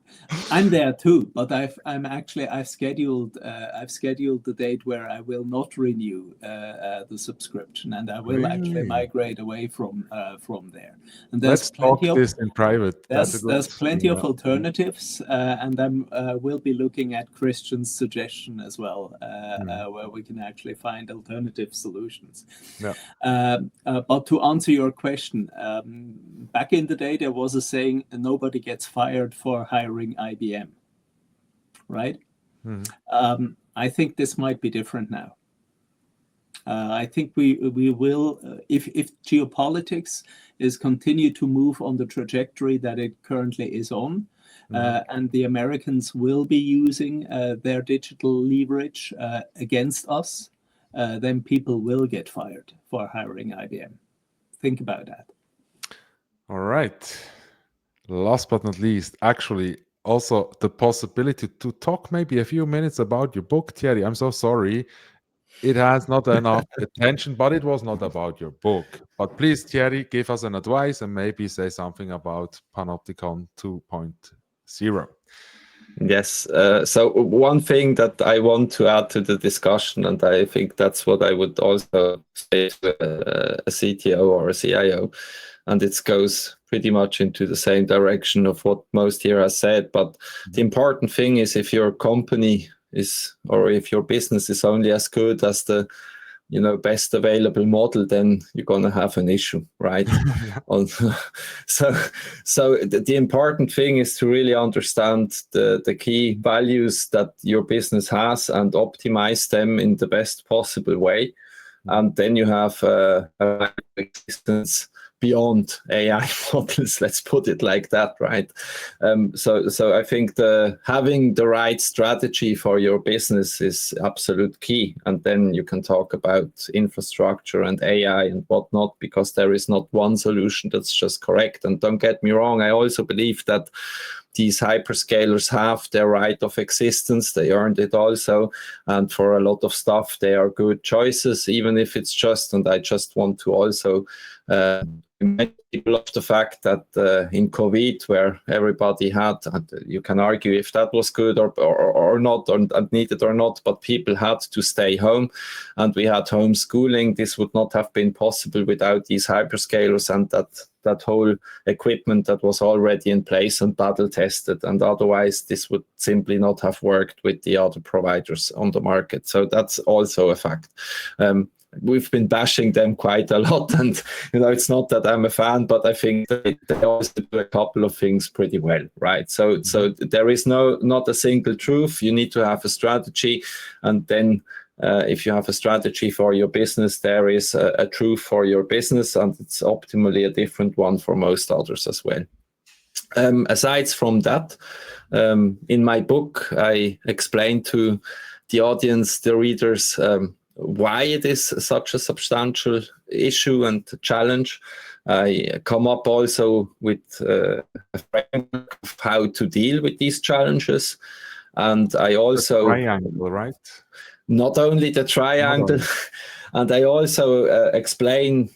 I'm there too. But I've scheduled the date where I will not renew the subscription, and I will actually migrate away from there. And let's talk this in private. There's plenty of alternatives, and I will be looking at Christian's suggestion as well, where we can actually find alternative solutions. Yeah. But to answer your question. Back in the day, there was a saying, nobody gets fired for hiring IBM, right? I think this might be different now. I think we will, if geopolitics is continue to move on the trajectory that it currently is on, and the Americans will be using their digital leverage against us, then people will get fired for hiring IBM. Think about that. All right. Last but not least, actually, also the possibility to talk maybe a few minutes about your book, Thierry. I'm so sorry. It has not enough attention, but it was not about your book. But please, Thierry, give us an advice and maybe say something about Panopticon 2.0. Yes. So one thing that I want to add to the discussion, and I think that's what I would also say to a CTO or a CIO, and it goes pretty much into the same direction of what most here has said. But the important thing is, if your company is, or if your business is only as good as the best available model, then you're going to have an issue, right? So the important thing is to really understand the key values that your business has and optimize them in the best possible way. And then you have a existence beyond AI models, let's put it like that, right? So I think having the right strategy for your business is absolute key. And then you can talk about infrastructure and AI and whatnot, because there is not one solution that's just correct. And don't get me wrong, I also believe that these hyperscalers have their right of existence. They earned it also. And for a lot of stuff, they are good choices, even if it's just, and I just want to also remind people of the fact that in COVID, where everybody had, you can argue if that was good or not, or needed or not, but people had to stay home and we had homeschooling. This would not have been possible without these hyperscalers and that whole equipment that was already in place and battle tested. And otherwise, this would simply not have worked with the other providers on the market. So that's also a fact. We've been bashing them quite a lot, and it's not that I'm a fan, but I think they also do a couple of things pretty well, right? So there is not a single truth. You need to have a strategy, and then if you have a strategy for your business, there is a truth for your business, and it's optimally a different one for most others as well. Aside from that, in my book, I explain to the audience, the readers, why it is such a substantial issue and challenge. I come up also with a framework of how to deal with these challenges. And I also... The triangle, right? Not only the triangle. And I also explain,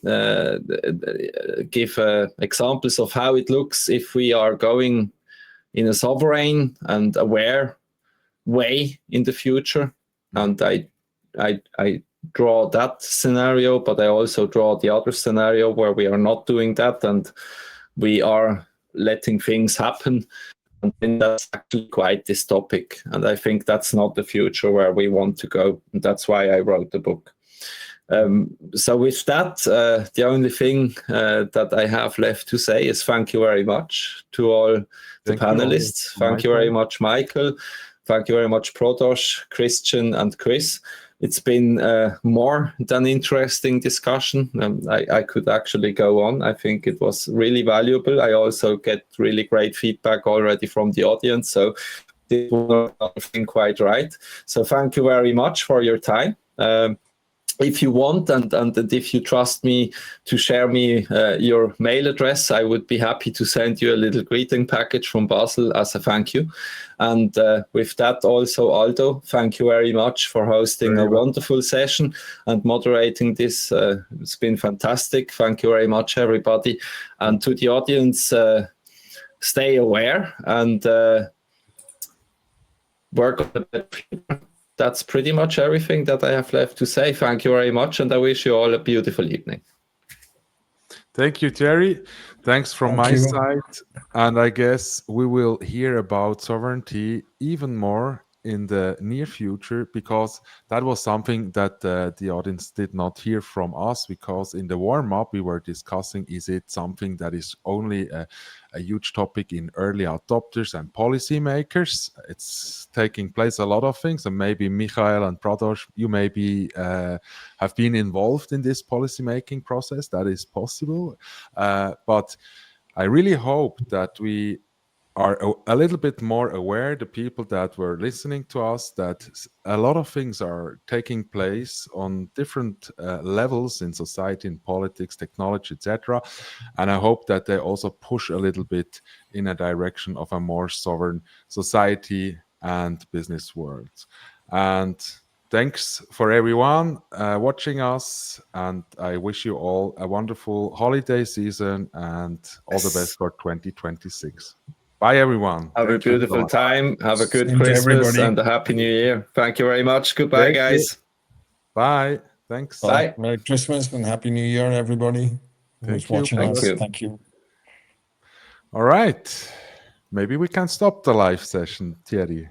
give examples of how it looks if we are going in a sovereign and aware way in the future. And I draw that scenario, but I also draw the other scenario where we are not doing that and we are letting things happen. And then that's actually quite dystopic. And I think that's not the future where we want to go. And that's why I wrote the book. So with that, the only thing that I have left to say is thank you very much to all the panelists. Thank you very much, Michael. Thank you very much, Prodosh, Christian, and Chris. It's been more than interesting discussion. I could actually go on. I think it was really valuable. I also get really great feedback already from the audience. So this was everything quite right. So thank you very much for your time. If you want and if you trust me to share me your mail address, I would be happy to send you a little greeting package from Basel as a thank you. And with that also, Aldo, thank you very much for hosting a wonderful session and moderating this. It's been fantastic. Thank you very much, everybody. And to the audience, stay aware and work on the better future. That's pretty much everything that I have left to say. Thank you very much, and I wish you all a beautiful evening. Thank you, Thierry. Thanks from my side. And I guess we will hear about sovereignty even more in the near future, because that was something that the audience did not hear from us, because in the warm-up we were discussing, is it something that is only a huge topic in early adopters and policymakers? It's taking place a lot of things, and maybe Michael and Pradosh, you maybe have been involved in this policymaking process. That is possible. But I really hope that we are a little bit more aware, the people that were listening to us, that a lot of things are taking place on different levels in society, in politics, technology, etc. And I hope that they also push a little bit in a direction of a more sovereign society and business world. And thanks for everyone watching us, and I wish you all a wonderful holiday season and all the best for 2026. Bye, everyone. Have a beautiful time. Have a good Christmas and a Happy New Year. Thank you very much. Goodbye, guys. Bye. Thanks. Bye. Merry Christmas and Happy New Year, everybody who's watching us. Thank you. All right. Maybe we can stop the live session, Thierry.